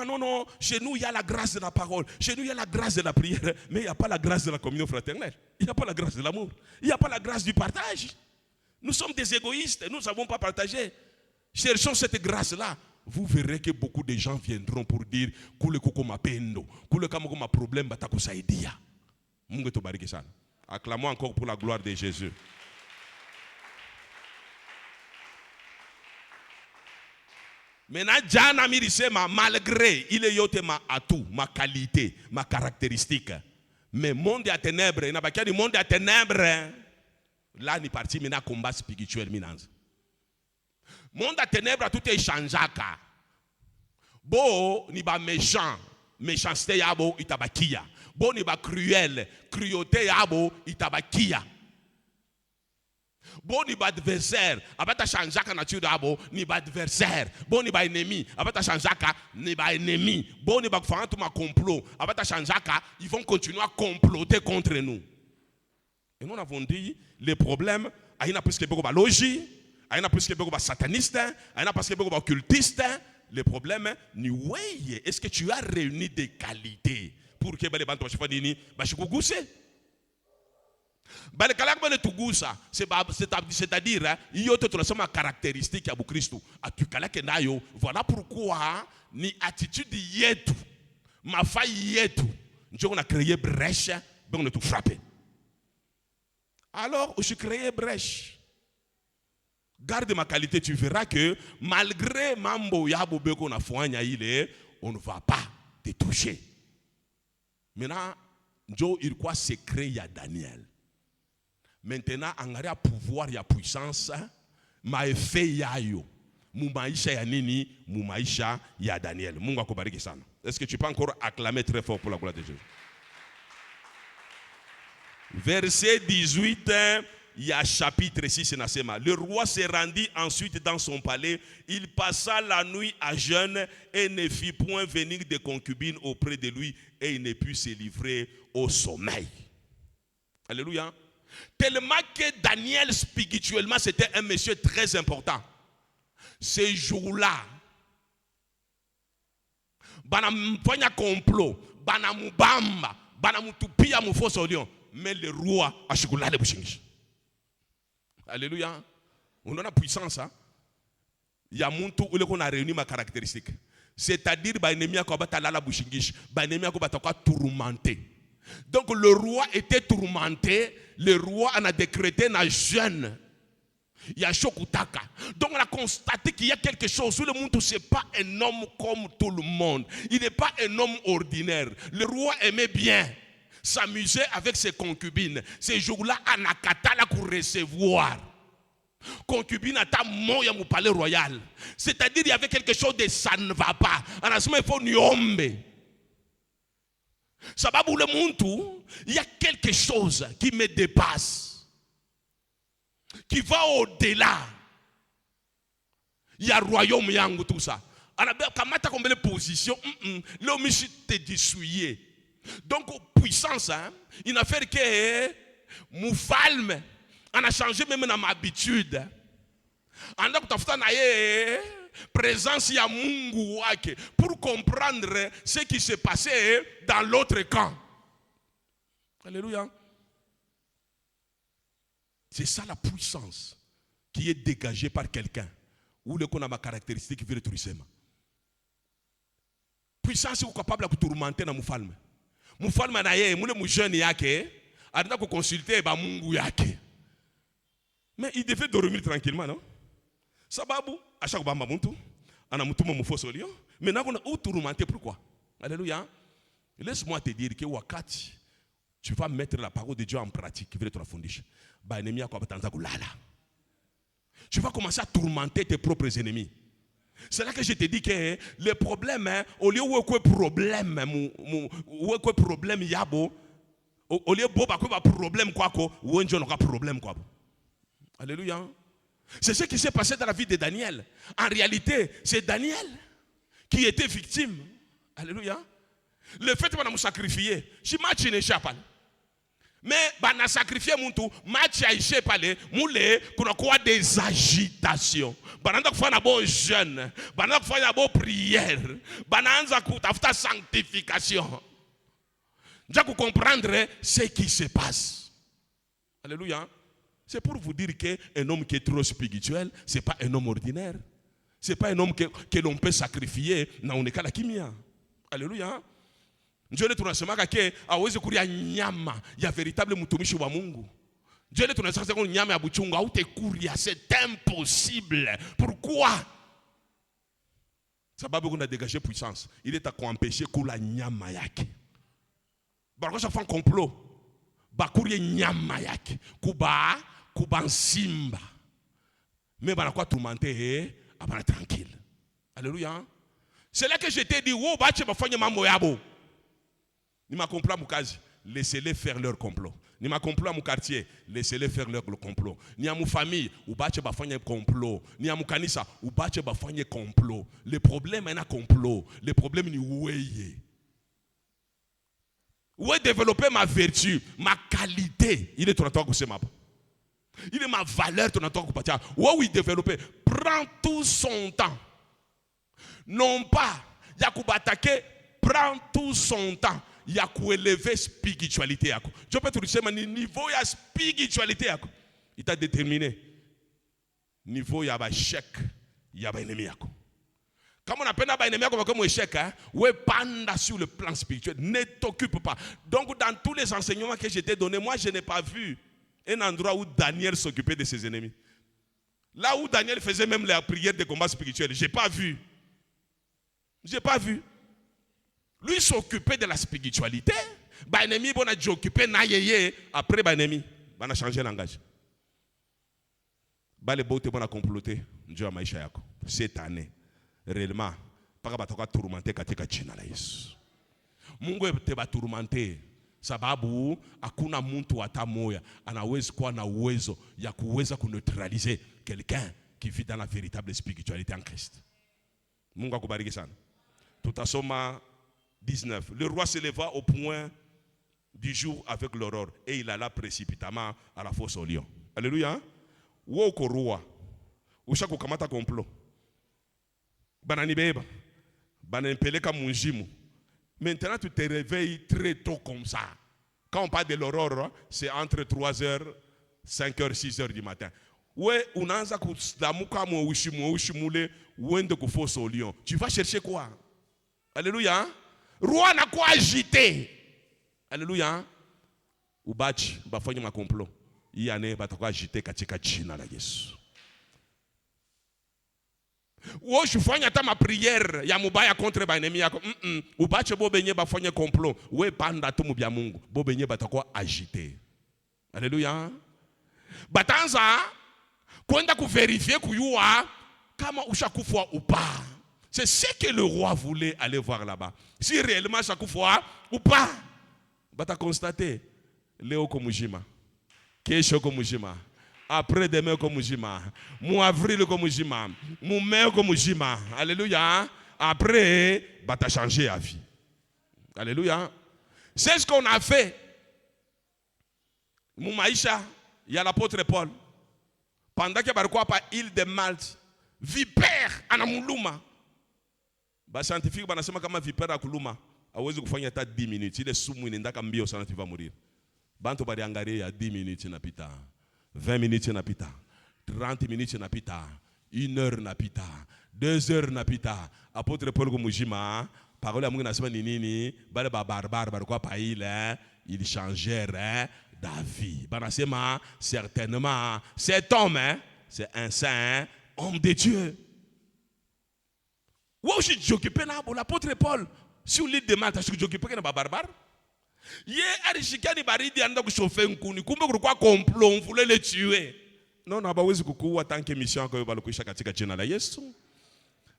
Non, chez nous il y a la grâce de la parole, chez nous il y a la grâce de la prière, mais il n'y a pas la grâce de la communion fraternelle, il n'y a pas la grâce de l'amour, il n'y a pas la grâce du partage. Nous sommes des égoïstes, nous ne savons pas partager. Cherchons cette grâce-là. Vous verrez que beaucoup de gens viendront pour dire kule kuko mapendo, kule kama kuna problème batakusaidia. Mungu tubariki sana. Acclamons encore pour la gloire de Jésus. Maintenant, jana mirisema malgré il est yote ma atout, ma qualité, ma caractéristique. Mais monde à ténèbres, il n'a pas qu'un monde à ténèbres. Là, ni parti maintenant combat spirituel minanze. Monde à ténèbres tout est changeaka. Bo ni ba méchant, méchanceté yabo itabakia. Bo ni ba cruel, cruauté yabo itabakia. Bon ni ba adversaire, abata changeaka nature d'abo ni ba adversaire. Bon ni ba ennemi, abata changeaka ni ba ennemi. Bon ni ba faire tout ma complot, abata changeaka, ils vont continuer à comploter contre nous. Et nous avons dit les problèmes, aïna plus que beaucoup ba logie, aïna plus que beaucoup ba sataniste, aïna plus que beaucoup ba occultiste. Les problèmes ni ouais, est-ce que tu as réuni des qualités pour que les bantu bashifadini bashikuguse? C'est-à-dire, il y a une caractéristique à Christ. Voilà pourquoi ni attitude yetu, ma faille yetu, on a créé brèche, on a tout frappé. Alors, je crée brèche. Garde ma qualité, tu verras que malgré mambo yabo beko na foanya ile, on ne va pas te toucher. Maintenant, Joe il quoi secret ya Daniel. Maintenant, en a pouvoir et puissance, ma effet yayo, mumaisha ya nini, mumaisha ya Daniel. Mungu akubariki sana. Est-ce que tu peux encore acclamer très fort pour la gloire de Dieu? Verset 18, il y a chapitre 6, le roi se rendit ensuite dans son palais, il passa la nuit à jeûne et ne fit point venir de concubines auprès de lui et il ne put se livrer au sommeil. Alléluia. Tellement que Daniel spirituellement c'était un monsieur très important. Ce jour-là, banamfanya complot, banamubamba, banamutupia mufoso lion, mais le roi a chocolat de bushingish. Alléluia. On a la puissance. Il y a muntu où on a réuni ma caractéristique. C'est-à-dire l'ennemi a combattu la bushingish, l'ennemi a combattu tourmenté. Donc le roi était tourmenté, le roi en a décrété un jeûne. Il y a Shokutaka. Donc on a constaté qu'il y a quelque chose où le monde n'est pas un homme comme tout le monde. Il n'est pas un homme ordinaire. Le roi aimait bien s'amuser avec ses concubines. Ces jours-là, on a katala pour recevoir. Concubine à ta moya mu palais royal. C'est-à-dire il y avait quelque chose de ça ne va pas. En assume il faut niombe. Sababu le monde, il y a quelque chose qui me dépasse, qui va au-delà. Il y a royaume yangu tout ça. Quand tu as combien de positions, l'homme te dissouillé. Donc puissance, hein, il n'a fait que moufalme, on a changé même dans ma habitude. On a fait présence ya Mungu wake pour comprendre ce qui s'est passé dans l'autre camp. Alléluia. C'est ça la puissance qui est dégagée par quelqu'un. Ou le qu'on a ma caractéristique virtuelle. Puissance est capable de tourmenter dans Moufalme. Moufalme na yeye, mule jeune yake, anataka ko consulter ba Mungu yake. Mais il devait dormir tranquillement, non? Sababu, à chaque bamba muntu, ana mutuma mufoso lion, mais n'a qu'on a tourmenté pourquoi? Alléluia. Laisse-moi te dire que wakati tu vas mettre la parole de Dieu en pratique, tu vas commencer à tourmenter tes propres ennemis. C'est là que je te dis que le problème, au lieu où est problème yabo, au lieu de problème quoi, où est problème quoi. Alléluia. C'est ce qui s'est passé dans la vie de Daniel. En réalité, c'est Daniel qui était victime. Alléluia. Le fait de nous sacrifier, si match n'échappe pas. Mais bana sacrifier muntu match a échappé pale moule kuna quoi des agitations. Bana donc faire d'abord jeûne, bana donc faire d'abord prière, bana anza kutafuta sanctification. Déjà pour comprendre ce qui se passe. Alléluia. C'est pour vous dire qu'un homme qui est trop spirituel, ce n'est pas un homme ordinaire. Ce n'est pas un homme que l'on peut sacrifier dans un cas de kimia. Alléluia. Dieu tunasema kake aweze kulia nyama ya véritable mtumishi wa Mungu. Dieu tunasema kake nyama ya buchungu au te kuria, c'est impossible. Pourquoi? Sababu kuna dégager puissance. Il est à empêcher kula nyama yake. Baraka chaque fois complot. Bakurie nyama yake. Kuba simba. Mais banakuwa tourmenté abana tranquille. Alléluia. C'est là que je t'ai dit wo bache bafanye mambo yabo. Ni ma complot à mon kazi, laissez-les faire leur complot. Ni ma complot à mon quartier, laissez-les faire leur complot. Ni à mon famille, ou bache bafanye complot. Ni à mon kanisa, ou bache bafanye complot. Le problème est un complot. Le problème ni oueye. Où est développer ma vertu, ma qualité. Il est ton attente que c'est ma. Il est ma valeur ton attente que patia. Où il développer, prend tout son temps. Non pas, Yakuba attaquer, prend tout son temps. Il y a qu'à élever spiritualité. Je peux te dire, mais niveau de spiritualité, il t'a déterminé. Niveau, il y a un échec, il y a un ennemi. Comme on appelle un ennemi comme un échec, ouais, panda sur le plan spirituel, ne t'occupe pas. Donc, dans tous les enseignements que je t'ai donnés, moi, je n'ai pas vu un endroit où Daniel s'occupait de ses ennemis. Là où Daniel faisait même la prière de combat spirituel, je n'ai pas vu. Je n'ai pas vu. Lui s'occupait de la spiritualité. L'ennemi bon a occupé naïe après l'ennemi, on a changé de langage. Les beaux bon a comploté Dieu a maïcha yako cette année réellement pas bataka tourmenter katika jina la Yesu. Mungu te ba tourmenter sababu hakuna mtu hata moya anaweza kuwa na uwezo ya kuweza kuneutraliser quelqu'un qui vit dans la véritable spiritualité en Christ. Mungu akubariki sana. Tutasoma 19. Le roi se leva au point du jour avec l'aurore et il alla précipitamment à la fosse au lion. Alléluia. Woko roi. Ushako kamata complot. Banani beba. Banempeleka munjimu. Maintenant tu te réveilles très tôt comme ça. Quand on parle de l'aurore, c'est entre 3h, 5h, 6h du matin. Ouais, unaanza kudamuka mo ushimule wende ku fosse au lion. Tu vas chercher quoi? Alléluia. Roi n'a quoi agité. Alléluia. Ubachi, bafanye ma complot. Iyane batakwa agité katika jina la Yesu. Wo shufanya ta ma prière ya mubaya contre ba ennemi yako. Ubachi bo benye bafanye complot. We panda tu mubya Mungu. Bo benye batakwa agité. Alléluia. Batanza kwenda kuvérifier kuyua kama ushakufwa ou pas. C'est ce que le roi voulait aller voir là-bas. Si réellement chaque fois ou pas, bah t'as constaté, Léo Komujima, Kesho Komujima, après demain Komujima, mon avril Komujima, mon mai Komujima, alléluia. Après, bah t'as changé la vie. Alléluia. C'est ce qu'on a fait. Mon Maïcha, il y a l'apôtre Paul. Pendant qu'il y a par île de Malte, vipère anamuluma. Ba scientifique banasema kama vipera kuluma hawezi kufanya hata 10 minutes ile sumu inaendaka mbio sana tu va mourir. Bantu baliangalia 10 minutes inapita, 20 minutes inapita, 30 minutes inapita, 1 heure inapita, 2 heures inapita. Apôtre Paul Komujima, parole ya Mungu nasema ni nini? Bale ba barbare balikuwa pa ile, ils changèrent d'avis. Banasema certainement cet homme c'est un saint homme de Dieu. L'apôtre Paul, Si uli demande asikujokipe na barbare. Ye alishikani baridi anaenda kuchauffer nkuni. Kumbe kulikuwa complot, on voulait le tuer. Non, hawezi kukuua tant que mission kwa balikuisha katika jina la Yesu.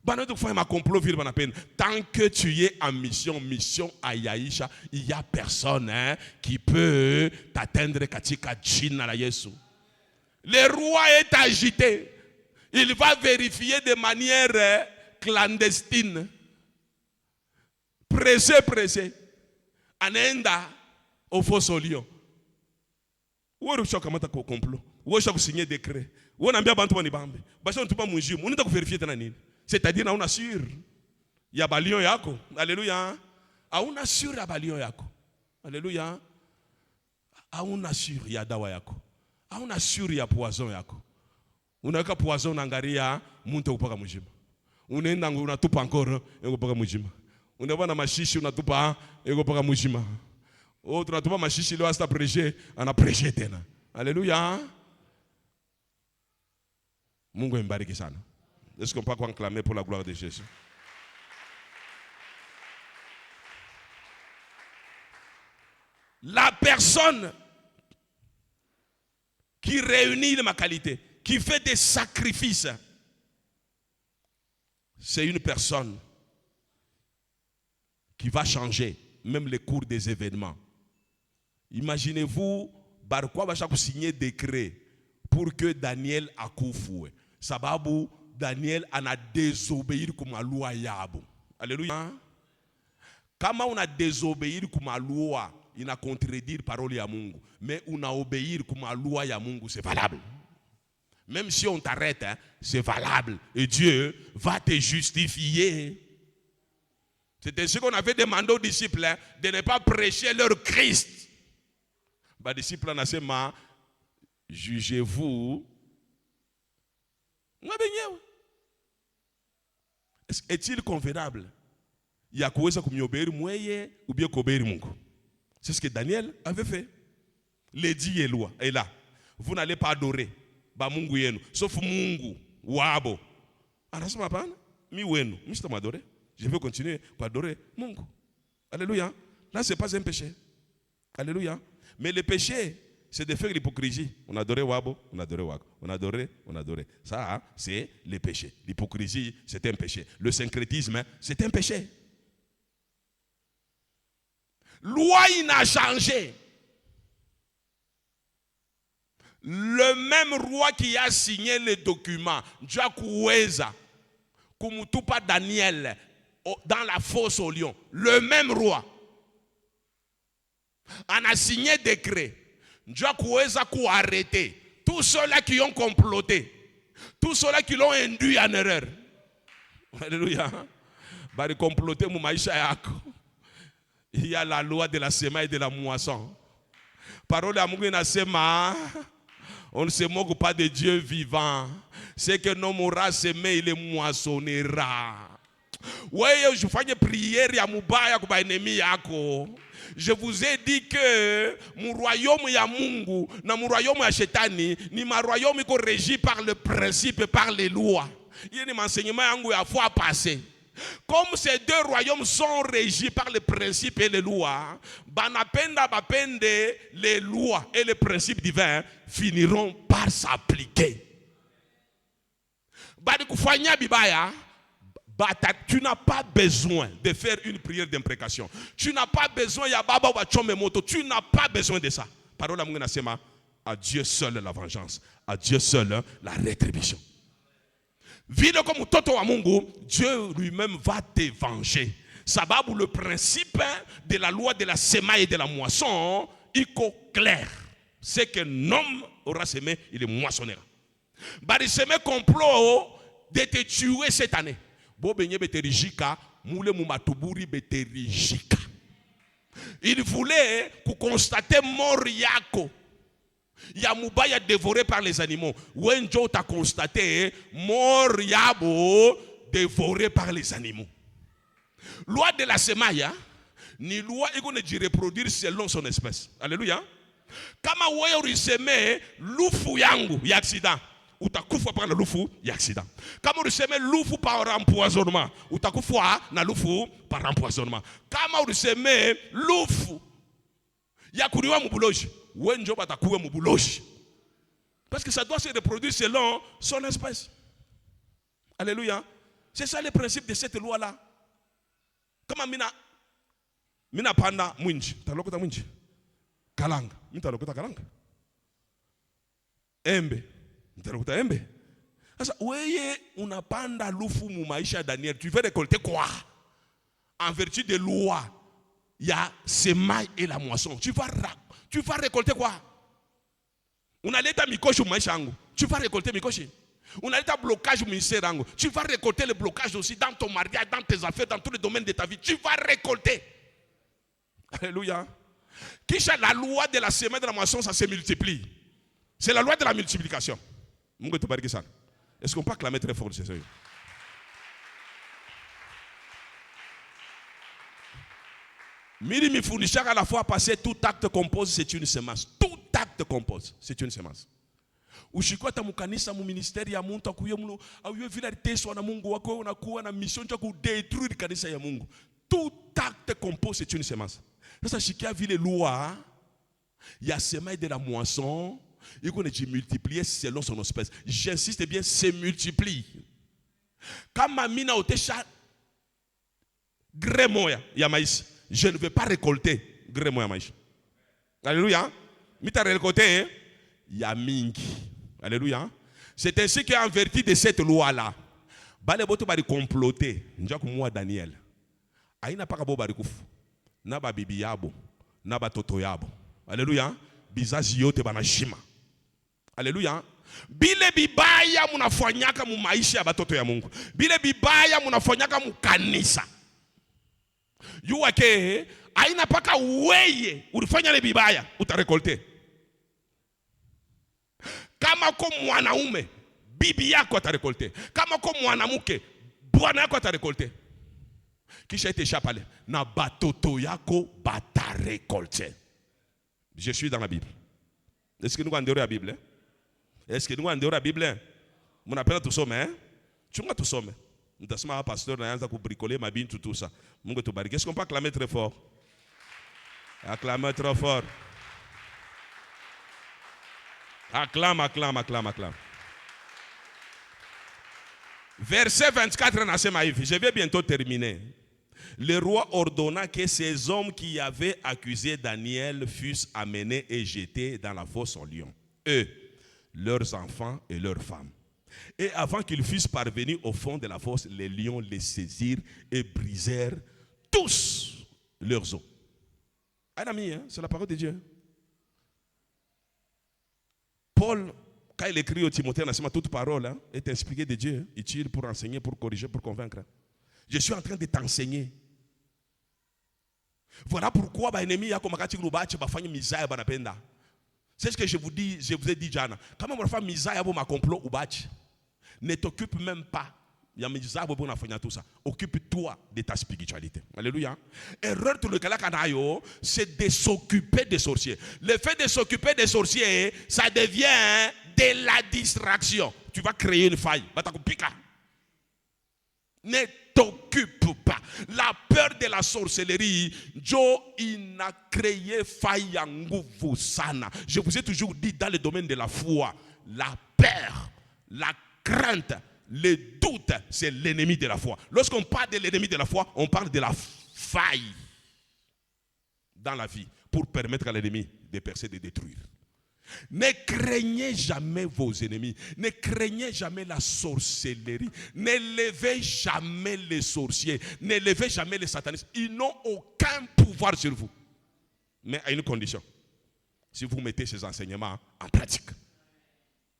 Bana tu faire ma complot vile bana peine. Tant que tu es en mission, mission à Yaisha, il y a personne qui peut t'atteindre katika jina la Yesu. Le roi est agité. Il va vérifier de manière clandestine. Pressé. Anaenda au faux lion. Wewe ushakamata kwa complot. Wewe ushakusigner décret. Wewe unaambia bantu wanibambe. Basi unatupa mjimu. Unaenda kuverifier tena nini? C'est-à-dire hauna sûr ya balion yako. Alléluia. Hauna sûr ya balion yako. Alléluia. Hauna sûr ya dawa yako. Hauna sûr ya poison yako. Unaweka poison unaangalia mtu upaka mjima. Unaenda unatupa encore upaka mjima. Unaona na mashishi unatupa upaka mjima. Oh, tunatupa mashishi leo hasta prêcher, ana prêcher tena. Alléluia. Mungu mbariki sana. Est-ce qu'on peut acclamer pour la gloire de Jésus? La personne qui réunit ma qualité, qui fait des sacrifices, c'est une personne qui va changer même le cours des événements. Imaginez-vous, Barkwa va signer décret pour que Daniel akufe. Sababu Daniel ana désobéir comme loi yabo. Alléluia. Kama on a désobéir comme loi, il a contredire parole ya Mungu. Mais on a obéir comme loi ya Mungu, c'est valable. Même si on t'arrête, c'est valable. Et Dieu va te justifier. C'était ce qu'on avait demandé aux disciples, de ne pas prêcher leur Christ. Les disciples ont dit, jugez-vous. Est-il convenable? Il y a quoi ça comme yobéir moye ou bien kobéir Mungu? C'est ce que Daniel avait fait. L'édit est loi est là. Vous n'allez pas adorer ba Mungu yenu, sauf Mungu wabo. Anasema hapana, mi wenu, mi sitamadore. Je vais continuer à adorer Mungu. Alléluia. Là c'est pas un péché. Alléluia. Mais le péché, c'est de faire l'hypocrisie. On adorait Wabo, on adorait Wabo. On adorait. Ça, c'est le péché. L'hypocrisie, c'est un péché. Le syncrétisme, c'est un péché. Loi, il n'a changé. Le même roi qui a signé le document, Jacoueza, Kumutupa Daniel, dans la fosse au lion, le même roi, on a signé décret. Dieu a arrêté tous ceux-là qui ont comploté, tous ceux-là qui l'ont induit en erreur. Alléluia. Bari comploter mu maisha yako. Il y a la loi de la semaille et de la moisson. Parole à Mungu inasema, on ne se moque pas de Dieu vivant. C'est que non mourra semer, il moissonnera. Ouais, je fais une prière ya mubaya kwa ennemi yako. Je vous ai dit que mon royaume ya Mungu na mon royaume ya Shetani ni ma royaume qui régi par le principe et par les lois. Il y a un enseignement yangu ya fois passé. Comme ces deux royaumes sont régis par les principes et les lois, banapenda bapende les lois et les principes divins finiront par s'appliquer. Badi kufanya bibaya. Tu n'as pas besoin de faire une prière d'imprécation. Tu n'as pas besoin tu n'as pas besoin de ça. Parole à Mungu nasema, à Dieu seul la vengeance, à Dieu seul la rétribution. Vile comme toto wa Mungu, Dieu lui-même va te venger. Sababu le principe de la loi de la semaille et de la moisson, il est clair. C'est que l'homme aura semé, il est moissonnera. Bari semé complot de te tuer cette année. Il voulait constater mort yako. Yamubaya dévoré par les animaux. Wenjo t'a constaté mort yabo dévoré par les animaux. Loi de la semaille, ni loi de reproduire selon son espèce. Alléluia. Kama wewe uliseme lufu yangu ya accident. utakufa par na lufu ya accident. Kama uliseme lufu par empoisonnement, utakufa na lufu par empoisonnement. Kama uliseme lufu ya kuriwa mubuloji, wenjo batakuwa mubuloji. Parce que ça doit se reproduire selon son espèce. Alléluia. C'est ça le principe de cette loi-là. Kama mina panda mwinji, talokota mwinji. Kalanga, talokota kalanga. Embe, talokota embe. Sasa weye unapanda lufu mu maisha ya Daniel, tu vas récolter quoi? En vertu des lois, il y a semaille et la moisson. Tu vas récolter quoi? Unaleta mikoshi maisha yangu, tu vas récolter mikoshi. Unaleta blocage au ministère yangu, tu vas récolter le blocage aussi dans ton mariage, dans tes affaires, dans tous les domaines de ta vie. Tu vas récolter. Alléluia. Kisha la loi de la semaine de la moisson, ça se multiplie. C'est la loi de la multiplication. Est-ce qu'on peut acclamer très fort ce soir? Miri mifundishaka à la fois passer tout acte compose, c'est une semence. Tout acte compose, c'est une semence. Ushikota mukanisa mu ministeri ya muntu akuye mulu auye vile aliteswa na Mungu wako unakuwa na mission ya kudétruire kanisa ya Mungu. Tout acte compose, c'est une semence. Sasa shikia vile loi ya semaille de la moisson, il connaît de multiplier selon son espèce. J'insiste bien, se multiplie. Kama mina otesha gré moya ya maïs, je ne vais pas récolter gré moya maïs. Alléluia. Mita récolter ya mingi. Alléluia. C'est ainsi qu'en vertu de cette loi-là, bale boto bari comploter, njako moi Daniel. Aina paka bo bari kufu. Na ba bibi yabo, na ba toto yabo. Alléluia. Bizazi yote banashima. Alléluia. Bile bibaya munafanyaka mu maisha ya batoto ya Mungu. Bile bibaya munafanyaka mu kanisa. Yuwake aina paka weye ulifanya le bibaya utarekolte. Kama kwa mwanaume bibi yako atarekolte. Kama kwa mwanamke bwana yako atarekolte. Kisha ite chapale na batoto yako batarekolte. Je suis dans la Bible. Est-ce que nous avons la Bible? Est-ce que nous avons la Bible? Mon appel à tout ça, hein? Tu m'as tout ça, mais nous avons un pasteur qui a bricolé ma Bible, tout ça. Est-ce qu'on peut acclamer très fort? Acclamer très fort. Acclame, acclame, acclame, acclame. Verset 24, je vais bientôt terminer. Le roi ordonna que ces hommes qui avaient accusé Daniel fussent amenés et jetés dans la fosse aux lions. Eux, leurs enfants et leurs femmes. Et avant qu'ils fussent parvenus au fond de la fosse, les lions les saisirent et brisèrent tous leurs os. Un ami, hein, c'est la parole de Dieu. Paul, quand il écrit au Timothée, toute parole hein, est inspirée de Dieu, utile pour enseigner, pour corriger, pour convaincre. Je suis en train de t'enseigner. Voilà pourquoi c'est ce que je vous ai dit, Jana. Quand on fait misaya pour ma complot ou batch, ne t'occupe même pas. Occupe-toi de ta spiritualité. Alléluia. Erreur tout le cas c'est de s'occuper des sorciers. Le fait de s'occuper des sorciers, ça devient de la distraction. Tu vas créer une faille. Ne t'occupe pas. La peur de la sorcellerie, Joe, il a créé faille en nguvu sana. Je vous ai toujours dit dans le domaine de la foi, la peur, la crainte, le doute, c'est l'ennemi de la foi. Lorsqu'on parle de l'ennemi de la foi, on parle de la faille dans la vie pour permettre à l'ennemi de percer, de détruire. Ne craignez jamais vos ennemis. Ne craignez jamais la sorcellerie. Ne levez jamais les sorciers. Ne levez jamais les satanistes. Ils n'ont aucun pouvoir sur vous. Mais à une condition. Si vous mettez ces enseignements en pratique.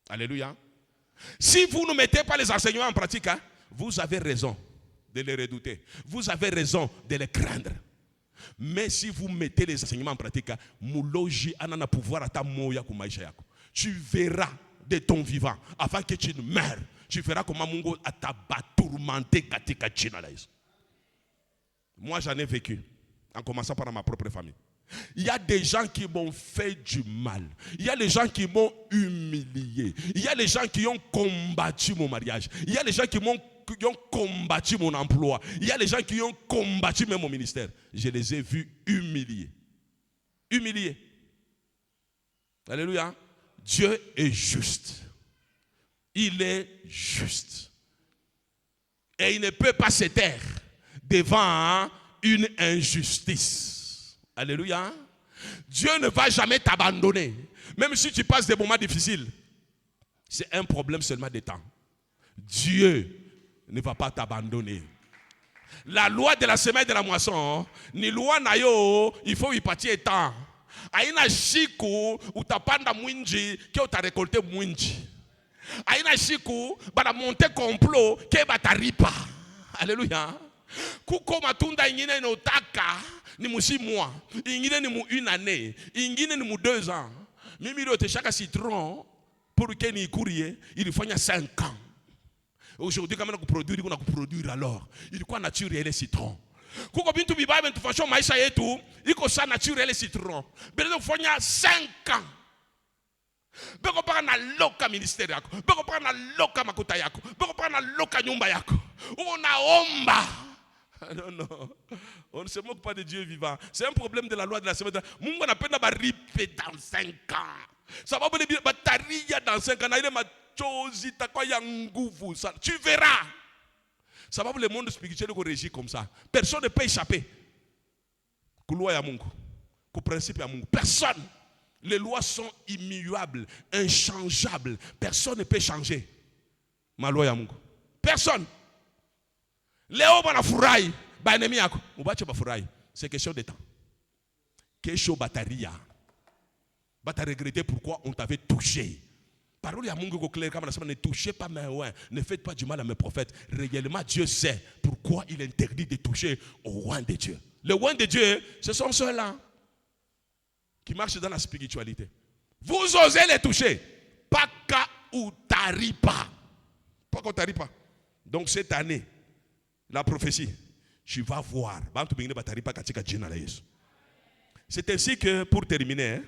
Alléluia. Si vous ne mettez pas les enseignements en pratique, hein, vous avez raison de les redouter. Vous avez raison de les craindre. Mais si vous mettez les enseignements en pratique, tu verras de ton vivant, avant que tu ne meurs, tu verras comment Mungu t'a tourmenté. Moi, j'en ai vécu, en commençant par ma propre famille. Il y a des gens qui m'ont fait du mal. Il y a des gens qui m'ont humilié. Il y a des gens qui ont combattu mon mariage. Il y a des gens qui ont combattu mon emploi. Il y a des gens qui ont combattu même mon ministère. Je les ai vus humiliés. Humiliés. Alléluia. Dieu est juste. Il est juste. Et il ne peut pas se taire devant une injustice. Alléluia. Dieu ne va jamais t'abandonner. Même si tu passes des moments difficiles. C'est un problème seulement de temps. Dieu ne va pas t'abandonner. La loi de la semaine de la moisson, ni loi na yo, il faut y partir temps. Aina shiku utapanda mwinji ke uta récolter mwinji. Aina shiku bana monter complot ke bataripa. Alléluia. Kuko matunda ingine inotaka ni musimu mois, ingine ni mu une année, ingine ni mu 2 ans. Mimi rote chaque citron pour que ni courrier, il faut 5 ans. Aujourd'hui quand on a produire alors, il quoi naturel les citrons. Kuko bintu bibaye bintu fashion maisha yetu, iko sa naturel les citrons. Bele fanya 5 ans. Beko para na loka ministère yako, beko para na loka makuta yako, beko para na loka nyumba yako. Unaomba. Non, non. On ne se moque pas de Dieu vivant. C'est un problème de la loi de la semaine. Mungu anapenda baripe dans 5 ans. Sababu le bataria dans 5 ans. Na ile machozi takwa ya nguvu. Tu verras. Sababu le monde spirituel est régi comme ça. Personne ne peut échapper. Ku loi ya Mungu. Ku principe ya Mungu. Personne. Les lois sont immuables, inchangeables. Personne ne peut changer ma loi ya Mungu. Personne. Leo bana furahi, ba enemi yako, ubache ba furahi. C'est question de temps. Kesho bataria. Bata regretter pourquoi on t'avait touché. Parole ya Mungu ko clair comme la ne touchez pas mes oins, ne faites pas du mal à mes prophètes. Réellement Dieu sait pourquoi il interdit de toucher au oint de Dieu. Le oint de Dieu, ce sont ceux-là qui marchent dans la spiritualité. Vous osez les toucher. Pas qu'à ou taripa. Pas qu'au taripa. Donc cette année, la prophétie, tu vas voir. C'est ainsi que pour terminer,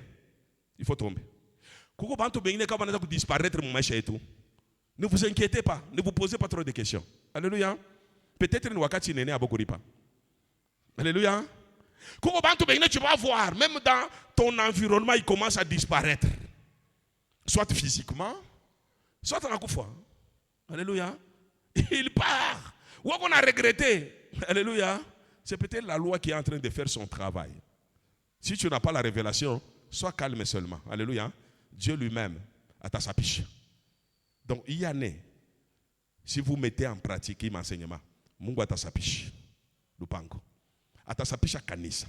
il faut tomber. Ne vous inquiétez pas, ne vous posez pas trop de questions. Alléluia. Peut-être ne wakati nene abokuripa. Alléluia. Tu vas voir, même dans ton environnement, il commence à disparaître. Soit physiquement, soit en akoufa. Alléluia. Il part. Ou qu'on a regretté. Alléluia. C'est peut-être la loi qui est en train de faire son travail. Si tu n'as pas la révélation, sois calme seulement. Alléluia. Dieu lui-même a ta sapiche. Donc, il y a né. Si vous mettez en pratique l'enseignement, Mungu a ta sapiche. Lupango. A ta sapiche à kanisa.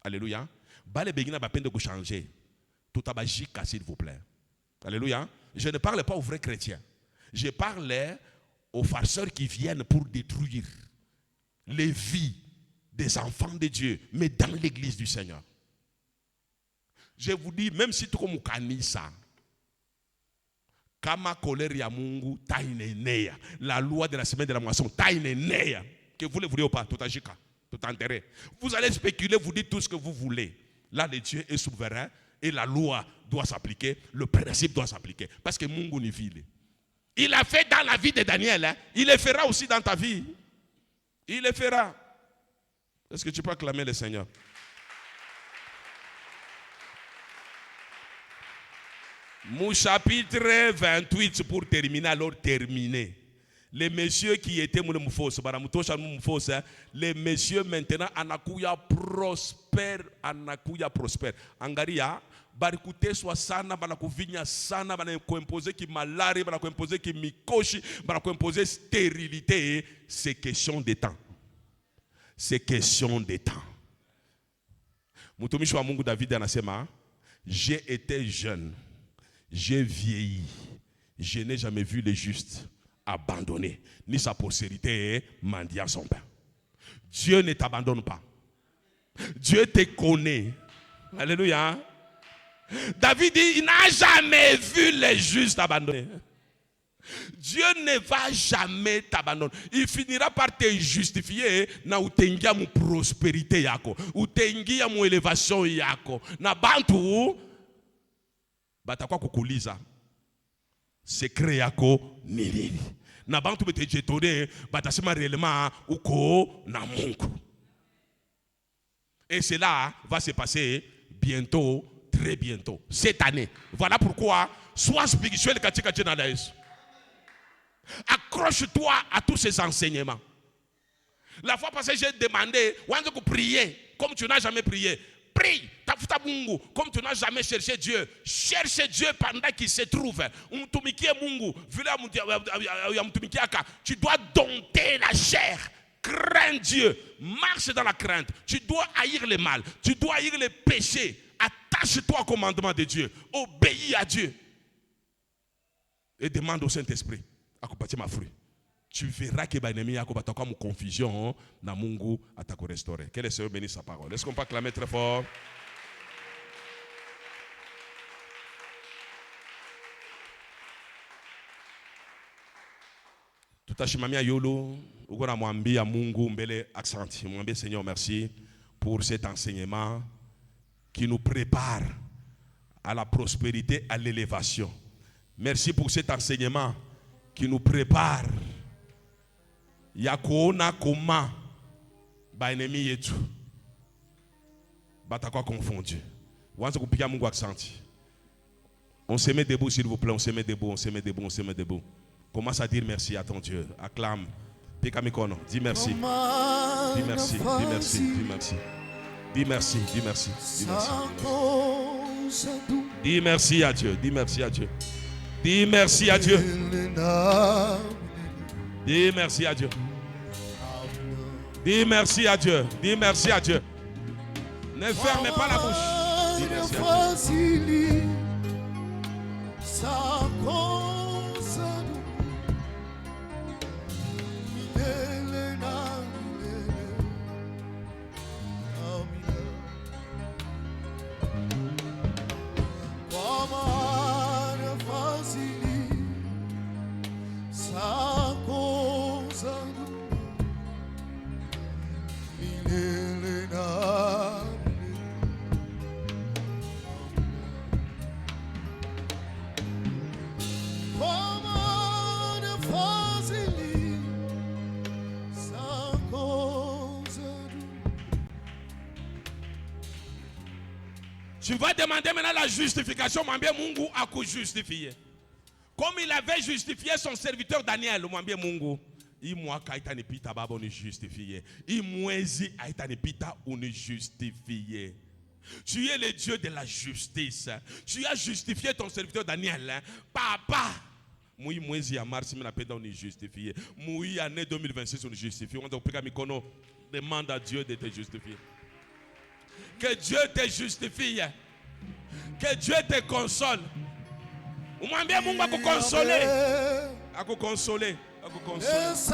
Alléluia. Bale begina ba peine de vous changer. Tout abajika, s'il vous plaît. Alléluia. Je ne parle pas aux vrais chrétiens. Je parle aux farceurs qui viennent pour détruire les vies des enfants de Dieu, mais dans l'église du Seigneur. Je vous dis, même si tu comme kanisa, kama colère ya Mungu tainenea, la loi de la semaine de la moisson tainenea, que vous le voulez ou pas, tout agika, tout intérêt. Vous allez spéculer, vous dites tout ce que vous voulez. Là, le Dieu est souverain et la loi doit s'appliquer, le principe doit s'appliquer, parce que Mungu ni vile. Il a fait dans la vie de Daniel, hein? Il le fera aussi dans ta vie. Il le fera. Est-ce que tu peux acclamer le Seigneur? Mon chapitre 28 pour terminer, alors terminé. Les messieurs qui étaient les messieurs maintenant, anakuya prospère, Angaria, barikute soit sana, banakuvinya sana, banakuimposer qui malaria, banakuimposer qui mikoshi, banakuimposer stérilité. C'est question de temps. C'est question de temps. Mutumishi wa Mungu David anasema, j'ai été jeune, j'ai vieilli, je n'ai jamais vu le juste abandonné, ni sa postérité mendiant son pain. Dieu ne t'abandonne pas. Dieu te connaît. Alléluia. David dit, il n'a jamais vu les justes abandonnés. Dieu ne va jamais t'abandonner. Il finira par te justifier na utengia mu prospérité yako, utengia mu élévation yako. Na bantu batakwa kukuliza secret yako ni nini. Na bantu bete jetone batasema réellement uko na Mungu. Et cela va se passer bientôt, très bientôt, cette année. Voilà pourquoi sois spirituel katika jina la Yesu. Accroche-toi à tous ces enseignements. La fois passée, j'ai demandé, on prier comme tu n'as jamais prié. Prie, tafuta Mungu comme tu n'as jamais cherché Dieu. Cherche Dieu pendant qu'il se trouve. Tu dois dompter la chair. Crains Dieu. Marche dans la crainte. Tu dois haïr le mal. Tu dois haïr les péchés. Attache-toi au commandement de Dieu. Obéis à Dieu. Et demande au Saint-Esprit. Tu verras que l'ennemi a une confusion dans Mungu à ta restaurer. Que le Seigneur bénisse sa parole. Est-ce qu'on peut acclamer très fort? Tout à chimamia yolo, ugona mwambi ya Mungu mbele accent. Mwambi Seigneur merci pour cet enseignement qui nous prépare à la prospérité, à l'élévation. Merci pour cet enseignement qui nous prépare. Yakoona comment ba ennemi yetu batakwa confondu. Wanza kupiga Mungu accent. On se met debout s'il vous plaît, on se met debout, on se met debout, on se met debout. Commence à dire merci à ton Dieu. Acclame. Pika mikono. Dis merci. Dis merci. Dis merci. Dis merci. Dis merci. Dis merci. Dis merci. Dis merci à Dieu. Dis merci à Dieu. Dis merci à Dieu. Dis merci à Dieu. Dis merci à Dieu. Dis merci à Dieu. Ne fermez pas la bouche. Dis merci à Dieu. Tu vas demander maintenant la justification. Mwambie Mungu akujustifier. Comme il avait justifié son serviteur Daniel, mwambie Mungu, imwaka itanipita baba unijustifier. Imwezi itanipita unijustifier. Tu es le Dieu de la justice. Tu as justifié ton serviteur Daniel. Papa. Moi mwezi ya mars mina peda unijustifier. Moi année 2026 unijustifier. On doit prier mikono. Demande à Dieu de te justifier. Que Dieu te justifie. Que Dieu te console. Umwambie Mungu akukonsoler. Akukonsoler. Akukonsoler.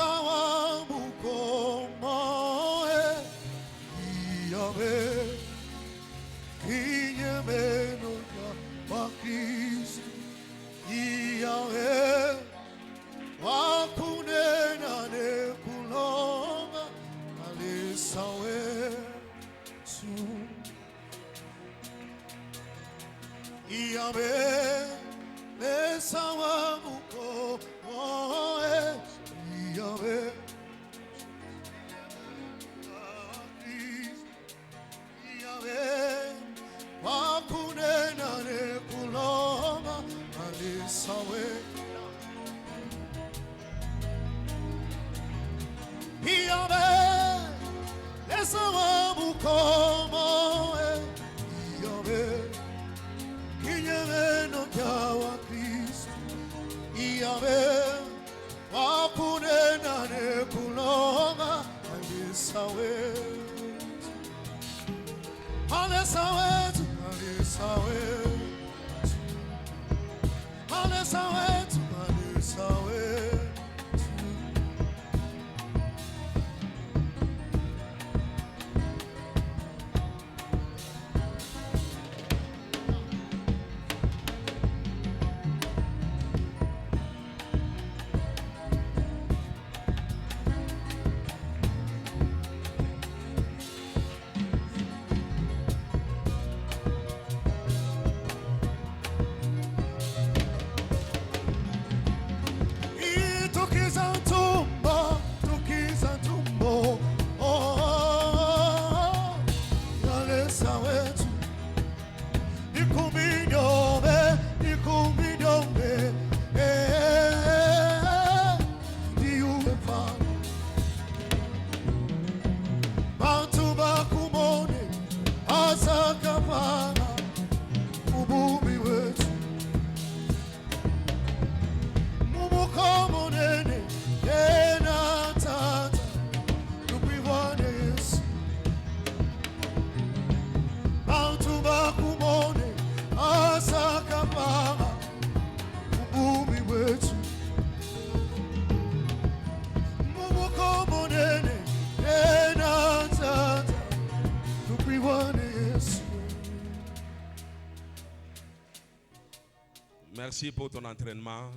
Merci pour ton entraînement.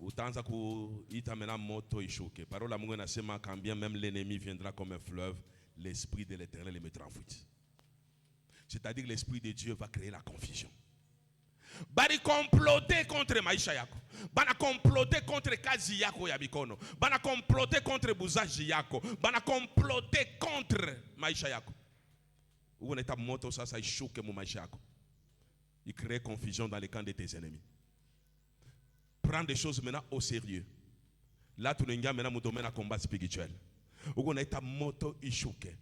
Utaanza kuita maintenant moto ishuke. Parole ya Mungu inasema quand bien même l'ennemi viendra comme un fleuve, l'esprit de l'Éternel le mettra en fuite. C'est-à-dire que l'esprit de Dieu va créer la confusion. Bana comploter contre maisha yako. Bana comploter contre kazi yako ya mikono. Bana comploter contre buzaji yako. Bana comploter contre maisha yako. Uko na moto sasa ishuke mu maisha yako. Il crée confusion dans les camps de tes ennemis. Prends des choses maintenant au sérieux. Là, tu n'as maintenant mon domaine à combat spirituel. Uko na moto ishuke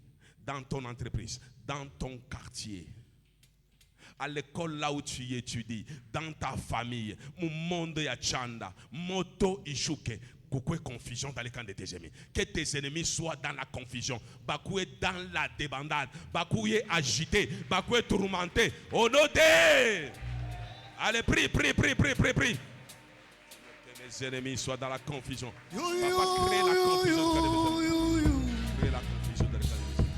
dans ton entreprise, dans ton quartier, à l'école là où tu étudies, dans ta famille, mon monde ya chanda, moto ishuke. Pourquoi confusion dans les camps de tes ennemis? Que tes ennemis soient dans la confusion. Bakoué dans la débandade. Bakoué agité. Bakoué tourmenté. Au nom de... Allez, prie. Que mes ennemis soient dans la confusion. Papa, crée la confusion dans les camps de mes ennemis. Crée la confusion dans les camps de mes ennemis.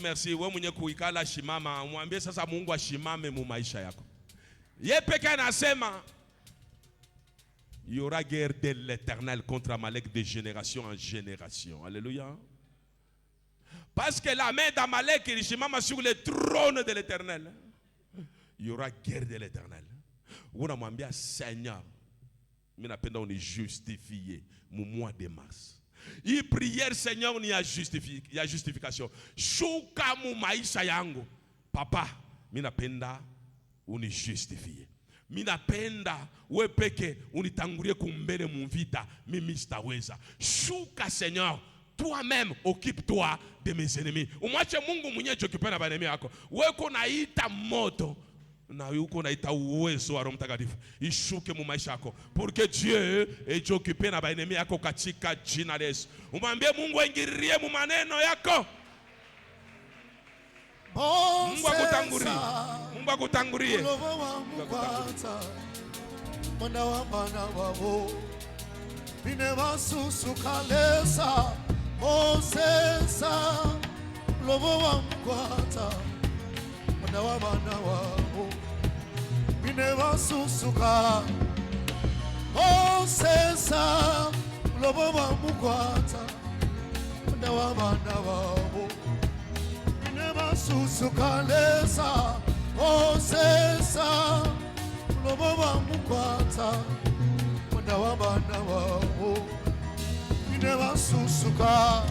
Merci. Wewe mwenye kuikala shimama, mwambie sasa Mungu ashimame mu maisha yako. Yeye pekee anasema il y aura guerre de l'Éternel contre Amalek de génération en génération. Alléluia. Parce que la main d'Amalek il shimama sur le trône de l'Éternel. Il y aura guerre de l'Éternel. Wewe unamwambia Seigneur, mimi napenda unijustifier mu mois de mars. Hii prière Seigneur ni ya justification. Shuka mu maisha yangu. Papa, mimi napenda unijustifie. Mimi napenda wewe peke unitangulie kumbele mu vita, mimi sitaweza. Shuka Seigneur, toi-même occupe-toi de mes ennemis. Umwache Mungu mwenyewe jokipenda na enemy yako. Wewe unaita moto na yuko naita uwezo wa Roho Mtakatifu ishuke mu maisha yako, porque Dieu ejiokipe na baenemi yako katika jina la Yesu. Umwambie Mungu aingirie mu maneno yako. Mungu akutangulie. Mungu akutangulie. Mwana wa mana wao bine masusu kalesa Mosesa lobo wa mkwata mwana wa mana wao bine masusu ka Mosesa lobo wa mkwata mwana wa mana wao bine masusu kalesa Mosesa lobo wa mkwata mwana wa mana wao bine masusuka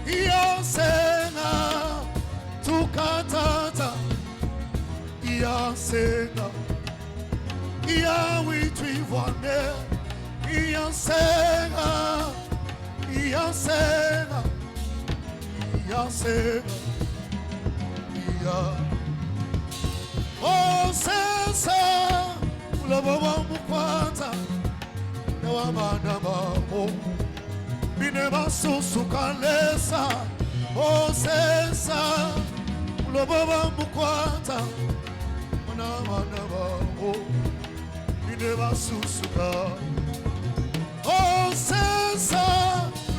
iyo senga tukatata iya senga iya witwivwane iya senga iya senga iya senga iya o sensa lobo wa mkwata na wa mana wao bine masusu kalesa Mosesa lobo wa mkwata mwana mana wao bine masusu ka Mosesa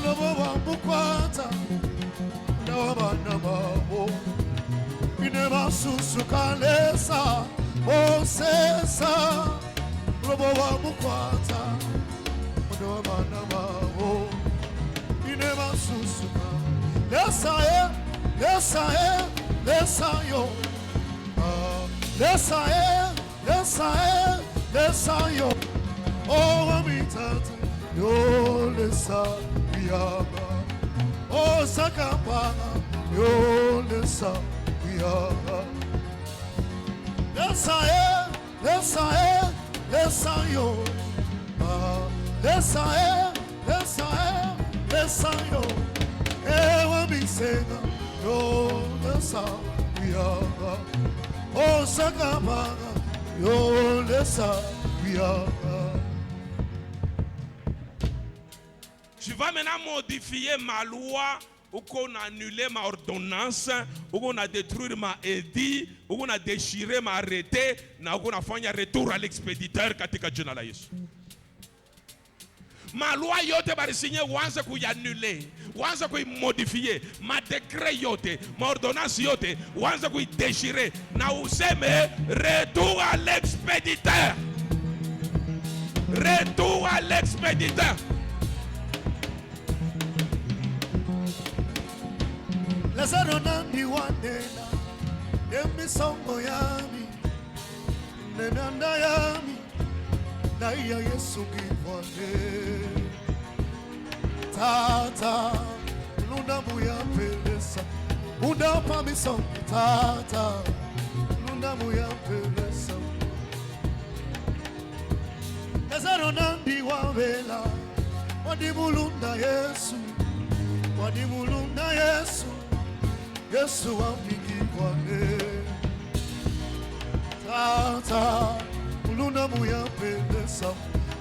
lobo wa mkwata mwana wa mana wao bine masusu kalesa Mosesa lobo wa mkwata mwana wa mana wao bine masusu ka Lesae, lesae, lesayo Lesae, lesae, lesayo Oh, amitatu yo lesa yaba Oh, sakapana yo lesa yaba Lesae, lesae, lesayo Lesae, lesae, lesayo Ewa bisega yo lesa yaba O sakapana yo lesa yaba. Tu vas maintenant modifier ma loi ou qu'on a annulé ma ordonnance ou qu'on a détruit ma édit ou qu'on a déchiré ma arrêté na ou qu'on a fait un retour à l'expéditeur katika jina la Yesu. Ma loi yote bari signé wanza kuyanule, wanza kuimodifier, ma décret yote, ma ordonnance yote, wanza kuidéchirer, na useme retour à l'expéditeur. Retour à l'expéditeur. Lazaro nandi wanena, demi songo yami, nenanda yami, na iya Yesu givwane. Tata, luna muya pelesa, unda pa mi songo. Tata, luna muya pelesa. Lazaro nandi wavela, wadimulunda Yesu, wadimulunda Yesu. Yesu wapigikwane. Tata, luna muya pelesa,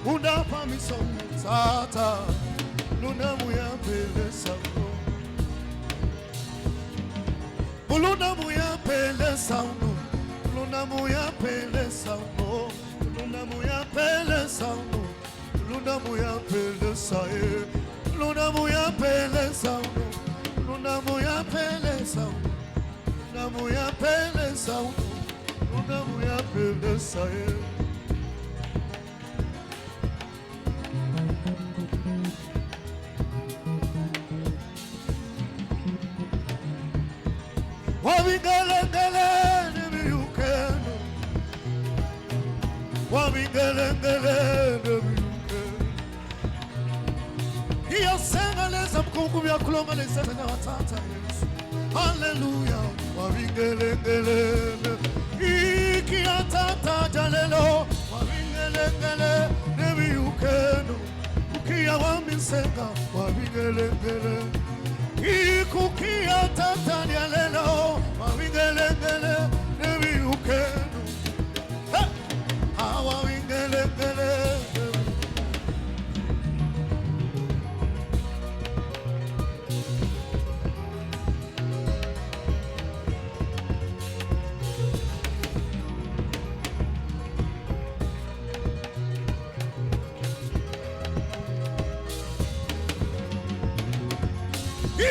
unda pa mi songo. Tata, luna muya pelesa, luna muya pelesa, luna muya pelesa, luna muya pelesa, luna muya pelesa, luna muya pelesa, luna muya pelesa, luna muya pelesa, luna muya pelesa. Wabingelengele nebiyukeno, wabingelengele nebiyukeno. Iyo senga leza mkungu vya kuloma leza na watata Yesu. Hallelujah. Wabingelengele iki atata jalelo, wabingelengele nebiyukeno. Ukia wamisenga, wabingelengele ikukia tatani alelo, wabingelengele nebi ukenu.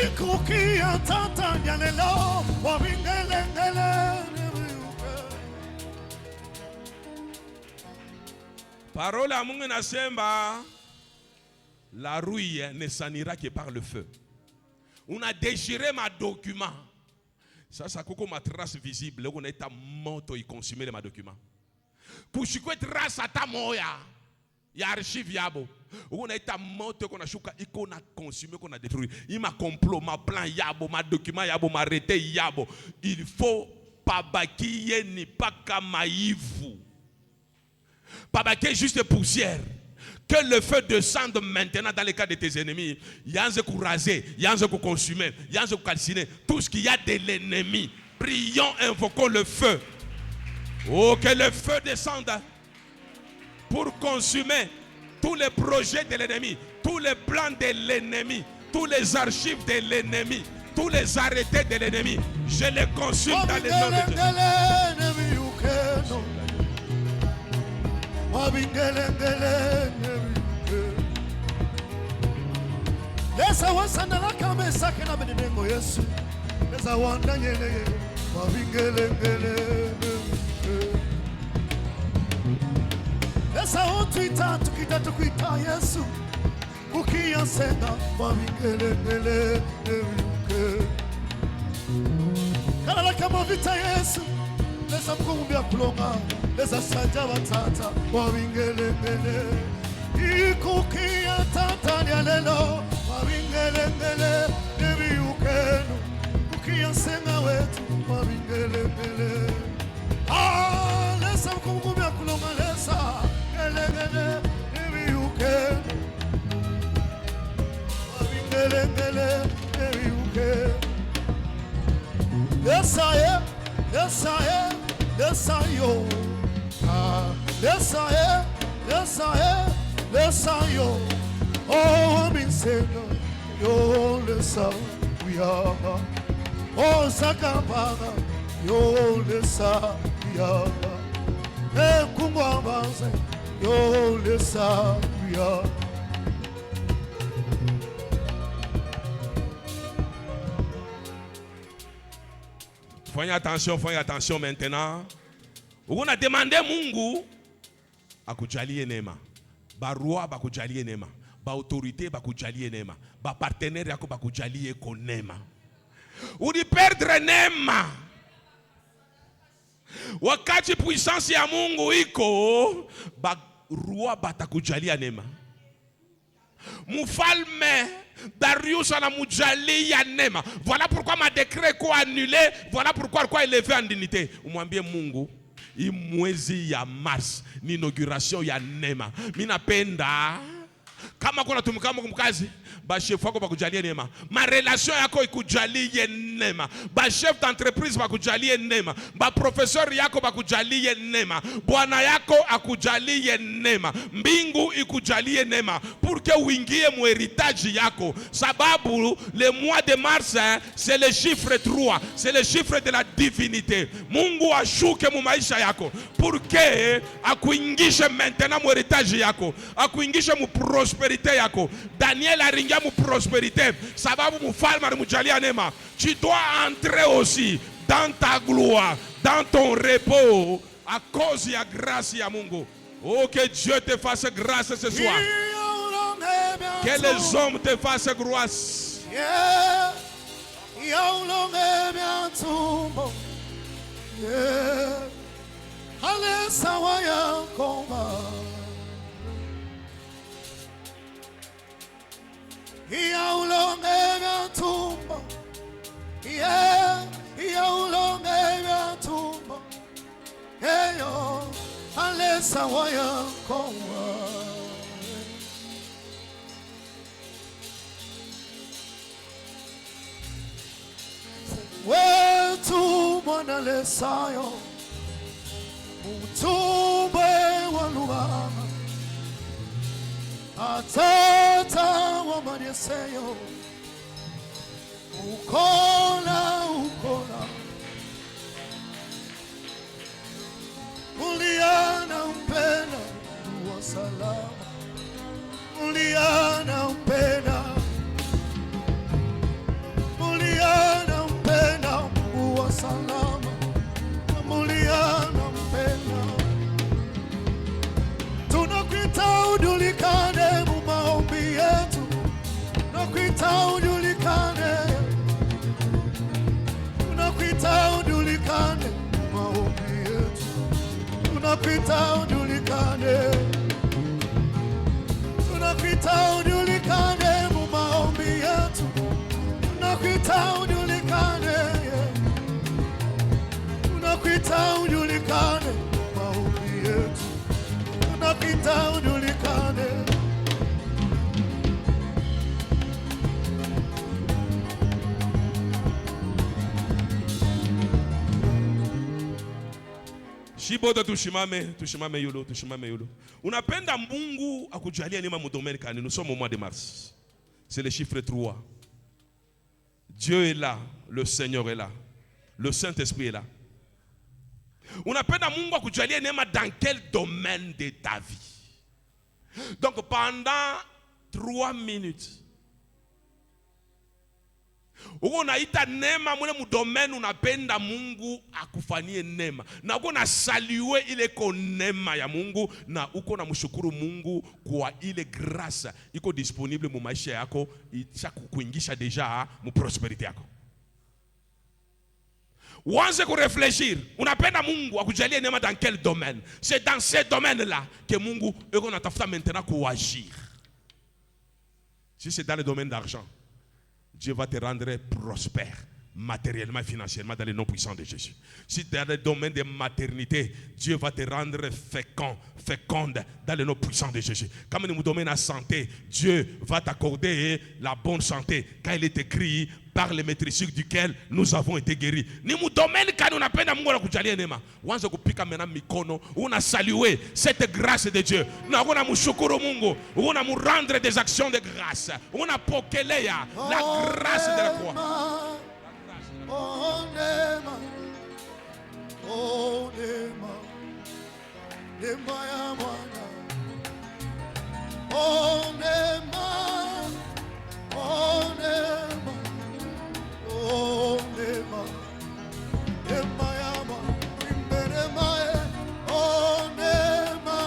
ikukia tata nyalelo wabingelengele. Parole à Mungu nasema, la rouille ne s'anira que par le feu. On a déchiré ma document. Ça koko ma trace visible. On a été moto y consumer ma document. Pour chikwe trace ata moya. Ya archive yabo. On a été moto qu'on a shuka iko na consumé qu'on a détruit. Il m'a complot, ma plan yabo, ma document yabo, ma arrêté yabo. Il faut pas bakiye ni pas kamaïvu. Pas bakiye juste poussière. Que le feu descende maintenant dans les cas de tes ennemis. Il y a un coup rasé, il y a un coup consumé, il y a un coup calciné. Tout ce qu'il y a de l'ennemi. Prions, invoquons le feu. Oh, que le feu descende pour consumer tous les projets de l'ennemi, tous les plans de l'ennemi, tous les archives de l'ennemi, tous les arrêtés de l'ennemi. Je les consume dans les noms de Jésus. Lesa wasandala kame sakena bedengo Yesu. Lesa wanda nyele wabingelengele. Lesa otwita tukita tukwita Yesu. Ukia senga wabingelengele. Kala kama vita Yesu. Lesa mkumbia kulonga. Lesa sanja watata wabingelengele. Ikukia tata nyalelo wabingelengele nebi ukenu ukia senga wetu wabingelengele. Lesa mkumkumia kulonga lesa gelengele nebi ukenu wabingelengele nebi ukenu. Lesa ye, lesa ye, lesa yo. Lesa ye, lesa ye. Lesa yo, oh minsena, yo lesa uyama, oh sakapana, yo lesa uyama, kungwa banze, yo lesa uyama. Fanya attention maintenant. On a demandé Mungu akujalie neema. Ba roi bakujalie neema, ba autorité bakujalie neema, ba partenaire yako bakujalie ko neema. Uni perdre neema. Wakati puissance ya Mungu iko, ba roi batakujalia neema. Mufalme Darius anamujalia neema. Voilà pourquoi ma décret ko annulé, voilà pourquoi il est fait en dignité. Umwambie Mungu hii mwezi ya Mars ni inauguration ya neema. Mimi napenda kama kuna tumika mkazi ba chef wako bakujalie neema, ma relation yako ikujalie neema, ba chef d'entreprise bakujalie neema, ba professeur yako bakujalie neema, bwana yako akujalie neema, mbingu ikujalie neema pour que uingie mu héritage yako. Sababu le mois de mars c'est le chiffre 3, c'est le chiffre de la divinité. Mungu ashuke mu maisha yako pour que akuingishe maintenant mu héritage yako, akuingishe mu prospérité yako. Daniel aringia mu prospérité sababu mufalme alimujalia neema. Tu dois entrer aussi dans ta gloire, dans ton repos à cause ya grâce ya Mungu. Oh, que Dieu te fasse grâce ce soir. Que les hommes te fassent grâce. Ia ulonge vya tumbo, ia ulonge vya tumbo, eyo alesa waya kowa. Wetu mwana lesayo, utumbe walubama. Atata wa maneseyo, ukola, uliana mpena, wa salama, uliana mpena, tunakuita ujulikane, tunakuita ujulikane mu maombi yetu, tunakuita ujulikane, tunakuita ujulikane mu maombi yetu, tunakuita ujulikane. Shiboda tushimame yulo. Unapenda Mungu akujalia neema mu domaine kani? Nous sommes au mois de mars. C'est le chiffre 3. Dieu est là, le Seigneur est là. Le Saint-Esprit est là. Unapenda Mungu akujalia neema dans quel domaine de ta vie? Donc pendant 3 minutes, unaita neema mwele mu domaine unapenda Mungu akufanyie neema. Na uko na salue ile ko neema ya Mungu, na uko na mshukuru Mungu kwa ile grâce iko disponible mu maisha yako, itakuingisha deja mu prosperité yako. Uanze kurefléchir, unapenda Mungu akujalie neema dans quel domaine? C'est dans ce domaine-là que Mungu eko natafuta maintenant kuagir. Si c'est dans le domaine d'argent, Dieu va te rendre prospère, matériellement et financièrement, dans le nom puissant de Jésus. Si tu es dans le domaine de maternité, Dieu va te rendre féconde dans le nom puissant de Jésus. Comme dans le domaine de la santé, Dieu va t'accorder la bonne santé. Quand il est écrit, par le maîtrise duquel nous avons été guéris. Ni mu domaine quand on appelle à Mungu kujalia neema. Wanza kupika mena mikono, una saluer cette grâce de Dieu. Na una mshukuru Mungu, una mu rendre des actions de grâce. Una pokelea la grâce de la croix. Oh neema, oh neema, neema ya Bwana. Oh neema, oh neema. Oh, neema, neema ya Bwana, neema ya, oh neema,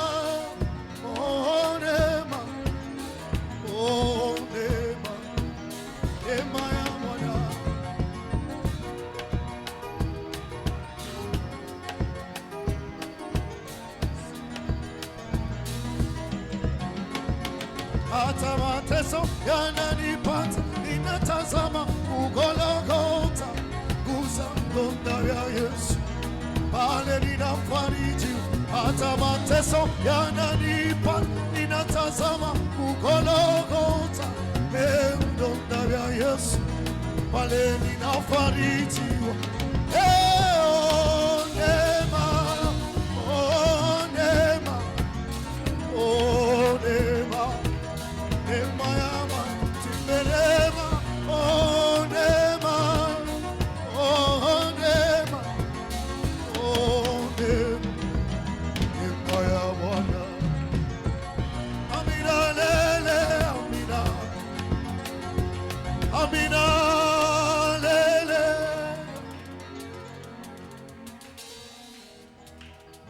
oh neema, oh neema, neema ya Bwana. Hata mateso yananipata, ninatazama Golgotha, gusa ngonda ya Yesu, pale ninafariji. Hata mateso yananipata, ninatazama Golgotha, ngonda ya Yesu, pale ninafariji. Oh neema, oh neema, oh neema, neema ya Bwana, neema. Oh neema, oh neema, oh neema, neema ya Bwana. Amina lele, amina, amina lele.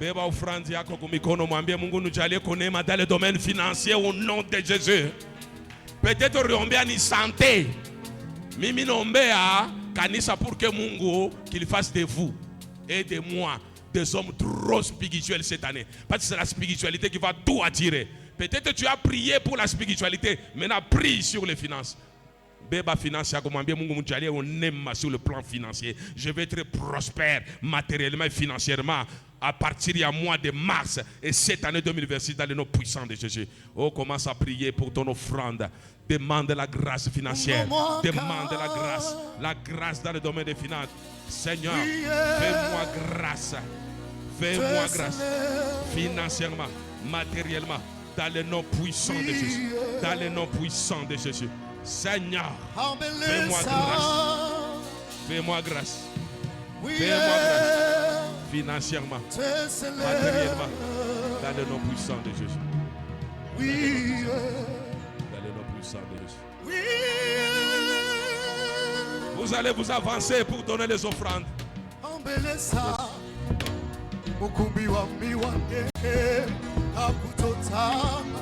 Beba offrande yako kwa mikono, mwambie Mungu nujalie neema dans le domaine financier au nom de Jésus. Peut-être riombea ni santé. Mimi nombea kanisa pour que Mungu qu'il fasse de vous et de moi des hommes trop spirituels cette année. Parce que c'est la spiritualité qui va tout attirer. Peut-être tu as prié pour la spiritualité, maintenant prie sur les finances. Beba finance comme bien Mungu mujalie on aime sur le plan financier. Je vais être prospère matériellement et financièrement à partir du mois de mars et cette année 2026 dans le nom puissant de Jésus. Oh, commence à prier pour ton offrande. Demande la grâce financière. Demande la grâce dans le domaine des finances. Seigneur, fais-moi grâce. Fais-moi grâce financièrement, matériellement, dans le nom puissant de Jésus. Dans le nom puissant de Jésus. Seigneur, fais-moi grâce. Fais-moi grâce. Fais-moi grâce financièrement, matériellement, dans le nom puissant de Jésus. Dans le nom puissant de Jésus. Vous allez vous avancer pour donner les offrandes. Mukumbi wa miwande akutotama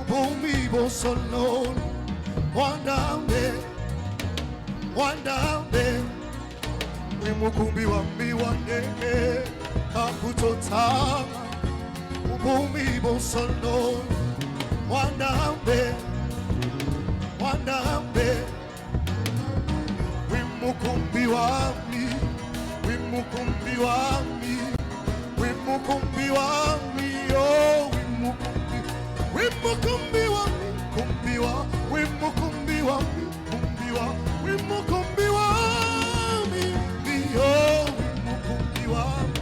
ubumi bosololo wandambe mukumbi wa miwande kakutotanga ubumi bosono wanambe wimukumbi wami wimukumbi wami wimukumbi wami oh wimukumbi wami kumbi wa wimukumbi wami kumbi wa wimukumbi wami oh wimukumbi wami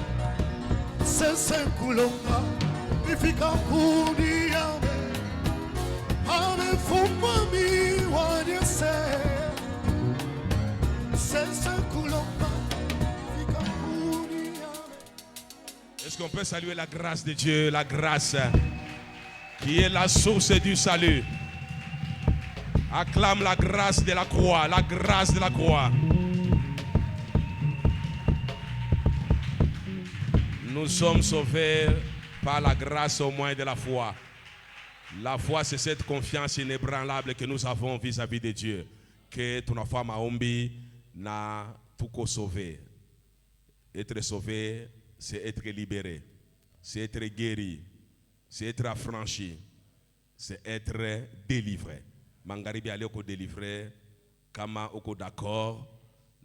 sese kulonga ifika kuniame amefumba mi wanyese sese kulonga ifika kuniame. Est-ce qu'on peut saluer la grâce de Dieu, la grâce qui est la source du salut? Acclame la grâce de la croix, la grâce de la croix. Nous sommes sauvés par la grâce au moyen de la foi. La foi, c'est cette confiance inébranlable que nous avons vis-à-vis de Dieu. Que ton foi maombi n'a tout qu'au sauvé. Être sauvé, c'est être libéré, c'est être guéri, c'est être affranchi, c'est être délivré. Mangaribi allé au délivré, kama oko d'accord,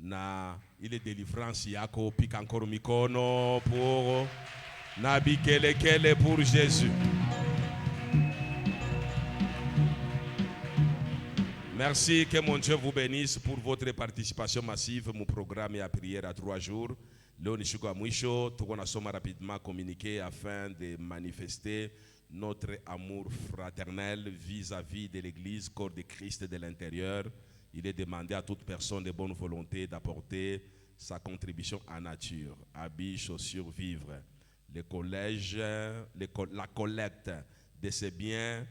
na il est délivrance yako pique encore mikono pour nabi kele pour Jésus. Merci, que mon Dieu vous bénisse pour votre participation massive. Mon programme est à prière à 3 jours. Leo ni siku ya mwisho, tuko nasoma rapidement communiqué afin de manifester notre amour fraternel vis-à-vis de l'Église, corps de Christ de l'intérieur. Il est demandé à toute personne de bonne volonté d'apporter sa contribution en nature, habits, chaussures, vivres. Le collège, la collecte de ces biens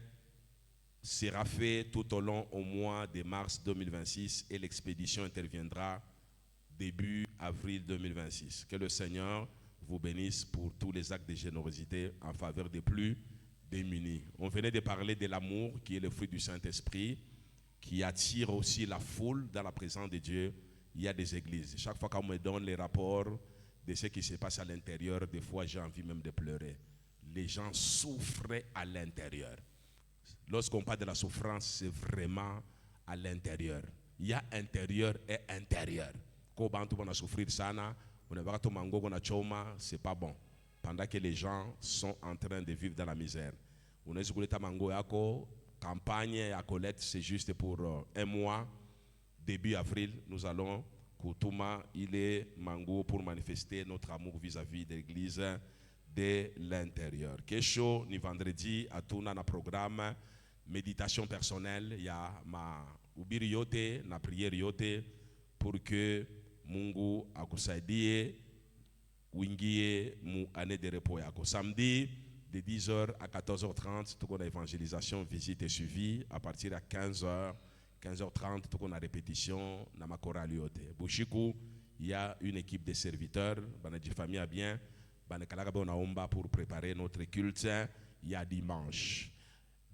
sera faite tout au long au mois de mars 2026 et l'expédition interviendra début avril 2026. Que le Seigneur vous bénisse pour tous les actes de générosité en faveur des plus démunis. On venait de parler de l'amour qui est le fruit du Saint-Esprit, qui attire aussi la foule dans la présence de Dieu. Il y a des églises. Chaque fois qu'on me donne les rapports de ce qui se passe à l'intérieur, des fois j'ai envie même de pleurer. Les gens souffrent à l'intérieur. Lorsqu'on parle de la souffrance, c'est vraiment à l'intérieur. Il y a intérieur et intérieur. Quand on a souffrir sana, on a vu mango on a choma, c'est pas bon. Pendant que les gens sont en train de vivre dans la misère. On a dit que mango yako campagne à collecte, c'est juste pour un mois. Début avril, nous allons Koutouma, il est mango pour manifester notre amour vis-à-vis de l'église de l'intérieur. Kesho ni vendredi à tout na programme méditation personnelle, il y a ma ubiri yote na prière yote pour que Mungu akusaidie uingie mu année de repos yako. Samedi de 10h à 14h30 tout qu'on a évangélisation, visite et suivi à partir de 15h30 tout qu'on a répétition na ma chorale yote. Bushiku, il y a une équipe de serviteurs, banadi famille à bien, banakalaga bonaomba pour préparer notre culte. Il y a dimanche.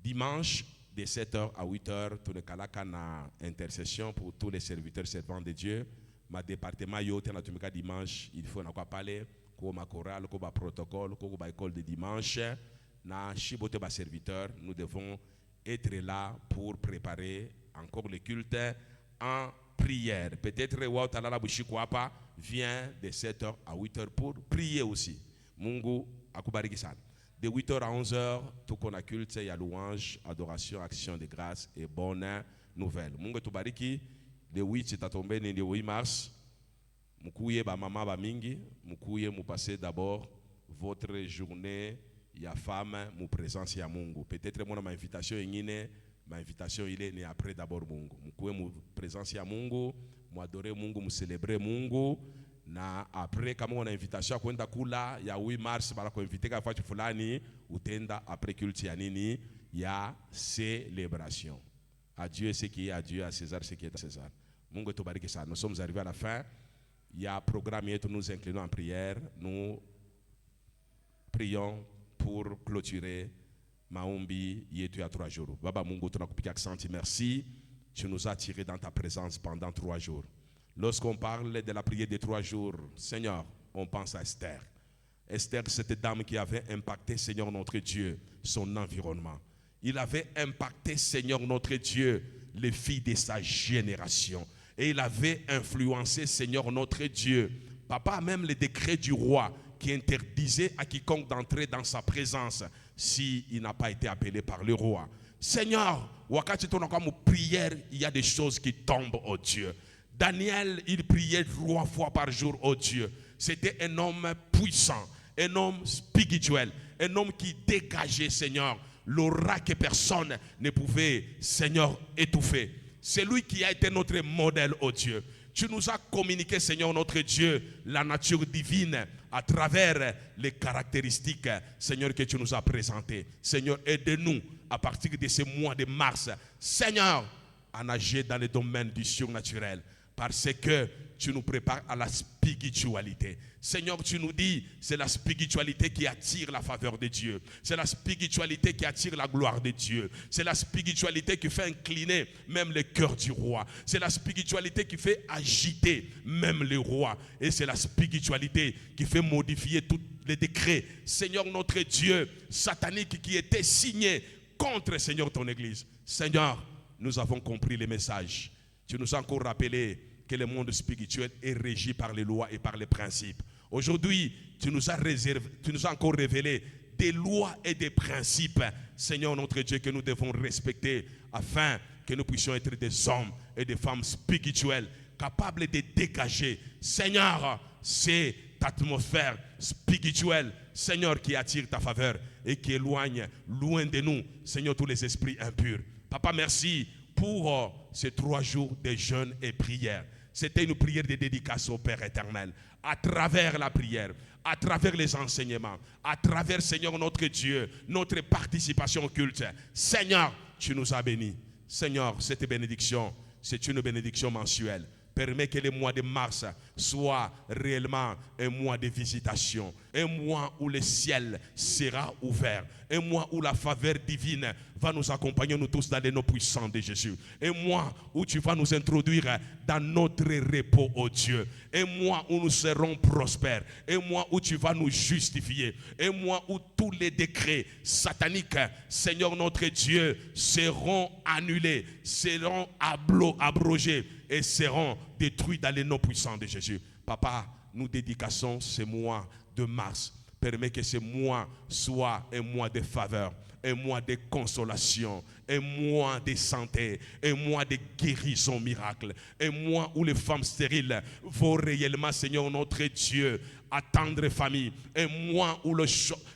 Dimanche, de 7h à 8h, tout le kalaka na intercession pour tous les serviteurs servants de Dieu. Ma département yote na tumika dimanche, il faut na quoi parler, ko ma chorale, ko ba protocole, ko ba école de dimanche, na chibote ba serviteurs, nous devons être là pour préparer encore le culte en prière. Peut-être Ouautala Bushikwapa vient de 7h à 8h pour prier aussi. Mungu akubariki sana. De 8h à 11h, tout qu'on a culte, il y a louange, adoration, action de grâce et bonne nouvelle. Mungu tubariki. De 8, c'est à tomber le 8 mars. Mukouye ba mama ba mingi. Mukouye mu passer d'abord votre journée. Ya femme, mu présence ya Mungu. Peut-être mon invitation est ma invitation il est né après d'abord Mungu. Mukouye mu présence ya Mungu. Mu adorer Mungu, mu célébrer Mungu. Na après kama on a invitation kwenda kula ya 8 mars bala ko inviter ka fatu fulani utenda après culte ya nini ya célébration. À Dieu ce qui est à Dieu, à César ce qui est à César. Mungu tubariki sana. Nous sommes arrivés à la fin. Il y a un programme et nous inclinons en prière. Nous prions pour clôturer maombi yetu ya 3 jours. Baba Mungu tunakupika accent, merci. Tu nous as tirés dans ta présence pendant 3 jours. Lorsqu'on parle de la prière de 3 jours, Seigneur, on pense à Esther. Esther, cette dame qui avait impacté, Seigneur notre Dieu, son environnement. Il avait impacté, Seigneur notre Dieu, les filles de sa génération. Et il avait influencé, Seigneur notre Dieu, papa, même les décrets du roi qui interdisait à quiconque d'entrer dans sa présence s'il n'a pas été appelé par le roi. Seigneur, wakati tunakuwa prière, il y a des choses qui tombent, oh Dieu. Daniel, il priait 3 fois par jour, oh Dieu. C'était un homme puissant, un homme spirituel, un homme qui dégageait, Seigneur, l'aura que personne ne pouvait, Seigneur, étouffer. C'est lui qui a été notre modèle, oh Dieu. Tu nous as communiqué, Seigneur notre Dieu, la nature divine à travers les caractéristiques, Seigneur, que tu nous as présentées. Seigneur, aide-nous à partir de ce mois de mars, Seigneur, à nager dans le domaine du surnaturel. Parce que tu nous prépares à la spiritualité. Seigneur, tu nous dis, c'est la spiritualité qui attire la faveur de Dieu. C'est la spiritualité qui attire la gloire de Dieu. C'est la spiritualité qui fait incliner même le cœur du roi. C'est la spiritualité qui fait agiter même le roi. Et c'est la spiritualité qui fait modifier tous les décrets, Seigneur notre Dieu, satanique qui était signé contre, Seigneur, ton Église. Seigneur, nous avons compris les messages. Tu nous as encore rappelé que le monde spirituel est régi par les lois et par les principes. Aujourd'hui, tu nous as encore révélé des lois et des principes, Seigneur notre Dieu, que nous devons respecter afin que nous puissions être des hommes et des femmes spirituels capables de dégager, Seigneur, cette atmosphère spirituelle, Seigneur, qui attire ta faveur et qui éloigne loin de nous, Seigneur, tous les esprits impurs. Papa, merci pour ces 3 jours de jeûne et prière. C'était une prière de dédicace au Père éternel. À travers la prière, à travers les enseignements, à travers, Seigneur notre Dieu, notre participation au culte. Seigneur, tu nous as bénis. Seigneur, cette bénédiction, c'est une bénédiction mensuelle. Permets que le mois de mars soit réellement un mois de visitation, un mois où le ciel sera ouvert, un mois où la faveur divine va nous accompagner, nous tous, dans les noms puissants de Jésus, un mois où tu vas nous introduire dans notre repos, oh Dieu, un mois où nous serons prospères, un mois où tu vas nous justifier, un mois où tous les décrets sataniques, Seigneur notre Dieu, seront annulés, seront abrogés et seront détruits dans les noms puissants de Jésus. Papa, nous dédicassons ce mois de mars. Permets que ce mois soit un mois de faveur, un mois de consolation, un mois de santé, un mois de guérison miracle, un mois où les femmes stériles vont réellement, Seigneur notre Dieu, attendre famille, un mois où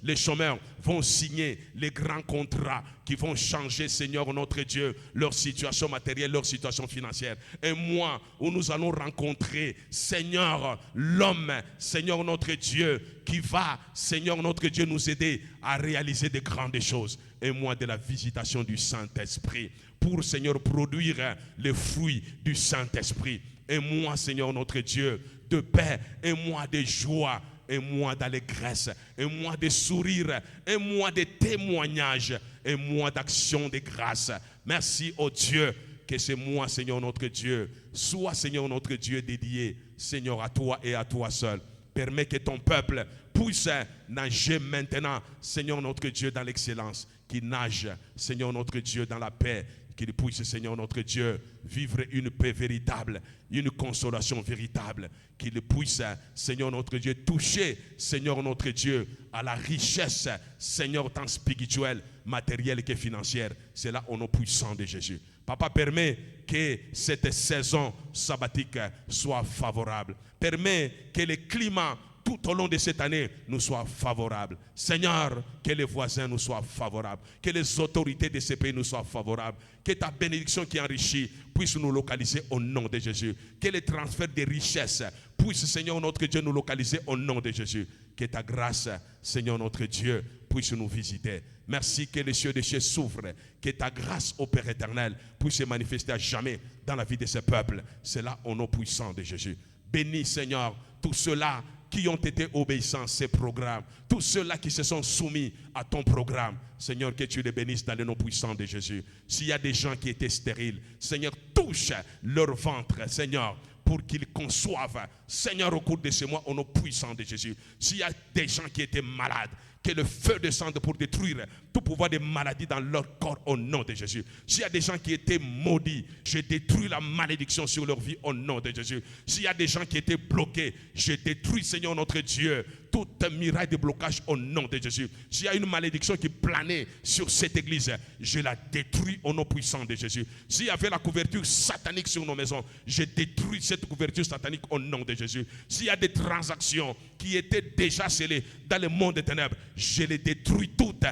les chômeurs vont signer les grands contrats qui vont changer, Seigneur notre Dieu, leur situation matérielle, leur situation financière. Un mois où nous allons rencontrer, Seigneur, l'homme, Seigneur notre Dieu, qui va, Seigneur notre Dieu, nous aider à réaliser de grandes choses. Un mois de la visitation du Saint-Esprit pour, Seigneur, produire les fruits du Saint-Esprit. Un mois, Seigneur notre Dieu, de paix, un mois de joie, un mois d'allégresse, un mois de sourire, un mois de témoignage, un mois d'action de grâce. Merci, oh Dieu, que ce mois, Seigneur notre Dieu, soit, Seigneur notre Dieu, dédié, Seigneur, à toi et à toi seul. Permets que ton peuple puisse nager maintenant, Seigneur notre Dieu, dans l'excellence, qu'il nage, Seigneur notre Dieu, dans la paix, qu'il puisse, Seigneur notre Dieu, vivre une paix véritable, une consolation véritable, qu'il puisse, Seigneur notre Dieu, toucher, Seigneur notre Dieu, à la richesse, Seigneur, tant spirituelle, matérielle que financière. C'est là au nom puissant de Jésus. Papa, permet que cette saison sabbatique soit favorable. Permet que le climat tout au long de cette année nous soit favorable. Seigneur, que les voisins nous soient favorables, que les autorités de ce pays nous soient favorables, que ta bénédiction qui enrichit puisse nous localiser au nom de Jésus, que les transferts de richesses puissent, Seigneur notre Dieu, nous localiser au nom de Jésus, que ta grâce, Seigneur notre Dieu, puisse nous visiter. Merci que les cieux des cieux s'ouvrent, que ta grâce au Père éternel puisse se manifester à jamais dans la vie de ce peuple. C'est là au nom puissant de Jésus. Bénis, Seigneur, tous ceux-là qui ont été obéissants à ces programmes, tous ceux-là qui se sont soumis à ton programme. Seigneur, que tu les bénisses dans le nom puissant de Jésus. S'il y a des gens qui étaient stériles, Seigneur, touche leur ventre, Seigneur, pour qu'ils conçoivent, Seigneur, au cours de ce mois, au nom puissant de Jésus. S'il y a des gens qui étaient malades, que le feu descende pour détruire tout pouvoir de maladie dans leur corps au nom de Jésus. S'il y a des gens qui étaient maudits, je détruis la malédiction sur leur vie au nom de Jésus. S'il y a des gens qui étaient bloqués, je détruis, Seigneur notre Dieu, toute miraille de blocage au nom de Jésus. S'il y a une malédiction qui planait sur cette église, je la détruis au nom puissant de Jésus. S'il y avait la couverture satanique sur nos maisons, je détruis cette couverture satanique au nom de Jésus. S'il y a des transactions qui étaient déjà scellées dans le monde des ténèbres, je les détruis toutes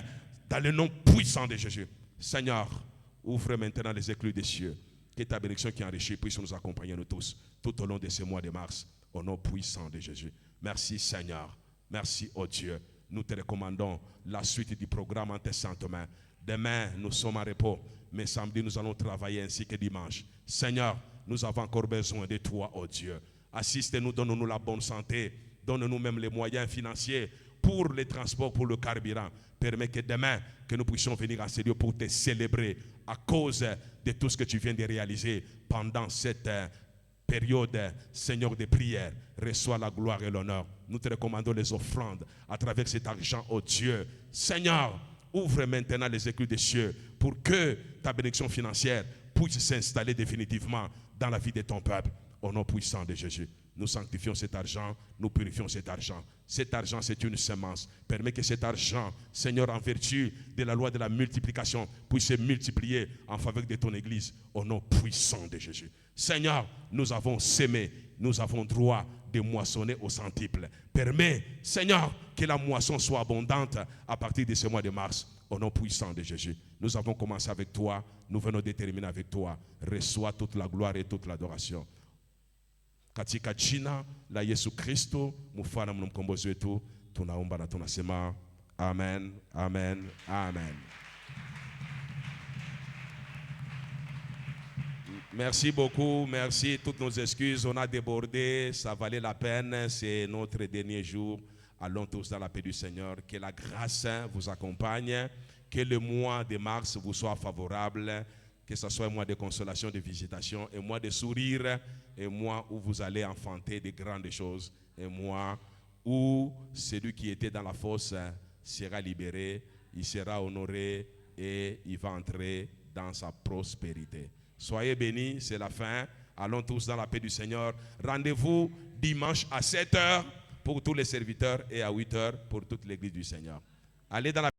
dans le nom puissant de Jésus. Seigneur, ouvre maintenant les écluses des cieux. Que ta bénédiction qui enrichit puisse nous accompagner nous tous tout au long de ce mois de mars, au nom puissant de Jésus. Merci Seigneur. Merci, oh Dieu. Nous te recommandons la suite du programme en tes saintes mains. Demain, nous sommes en repos, mais samedi, nous allons travailler ainsi que dimanche. Seigneur, nous avons encore besoin de toi, oh Dieu. Assiste-nous, donne-nous la bonne santé, donne-nous même les moyens financiers pour les transports, pour le carburant. Permets que demain, que nous puissions venir à ce lieu pour te célébrer à cause de tout ce que tu viens de réaliser pendant cette période, Seigneur, de prière. Reçois la gloire et l'honneur. Nous te recommandons les offrandes à travers cet argent, oh Dieu. Seigneur, ouvre maintenant les écluses des cieux pour que ta bénédiction financière puisse s'installer définitivement dans la vie de ton peuple. Au nom puissant de Jésus, nous sanctifions cet argent, nous purifions cet argent. Cet argent, c'est une semence. Permets que cet argent, Seigneur, en vertu de la loi de la multiplication, puisse se multiplier en faveur de ton Église. Au nom puissant de Jésus. Seigneur, nous avons sémé, nous avons droit de moissonner au centuple. Permets, Seigneur, que la moisson soit abondante à partir de ce mois de mars. Au nom puissant de Jésus. Nous avons commencé avec toi, nous venons de terminer avec toi. Reçois toute la gloire et toute l'adoration. Katika jina la Yesu Kristo, mfana mkombozi wetu, tunaomba na tunasema amen, amen, amen. Merci beaucoup, merci, toutes nos excuses, on a débordé, ça valait la peine, c'est notre dernier jour. Allons tous dans la paix du Seigneur, que la grâce vous accompagne, que le mois de mars vous soit favorable, que ce soit un mois de consolation, de visitation, un mois de sourire, un mois où vous allez enfanter de grandes choses, un mois où celui qui était dans la fosse sera libéré, il sera honoré et il va entrer dans sa prospérité. Soyez bénis, c'est la fin. Allons tous dans la paix du Seigneur. Rendez-vous dimanche à 7h pour tous les serviteurs et à 8h pour toute l'église du Seigneur. Allez dans la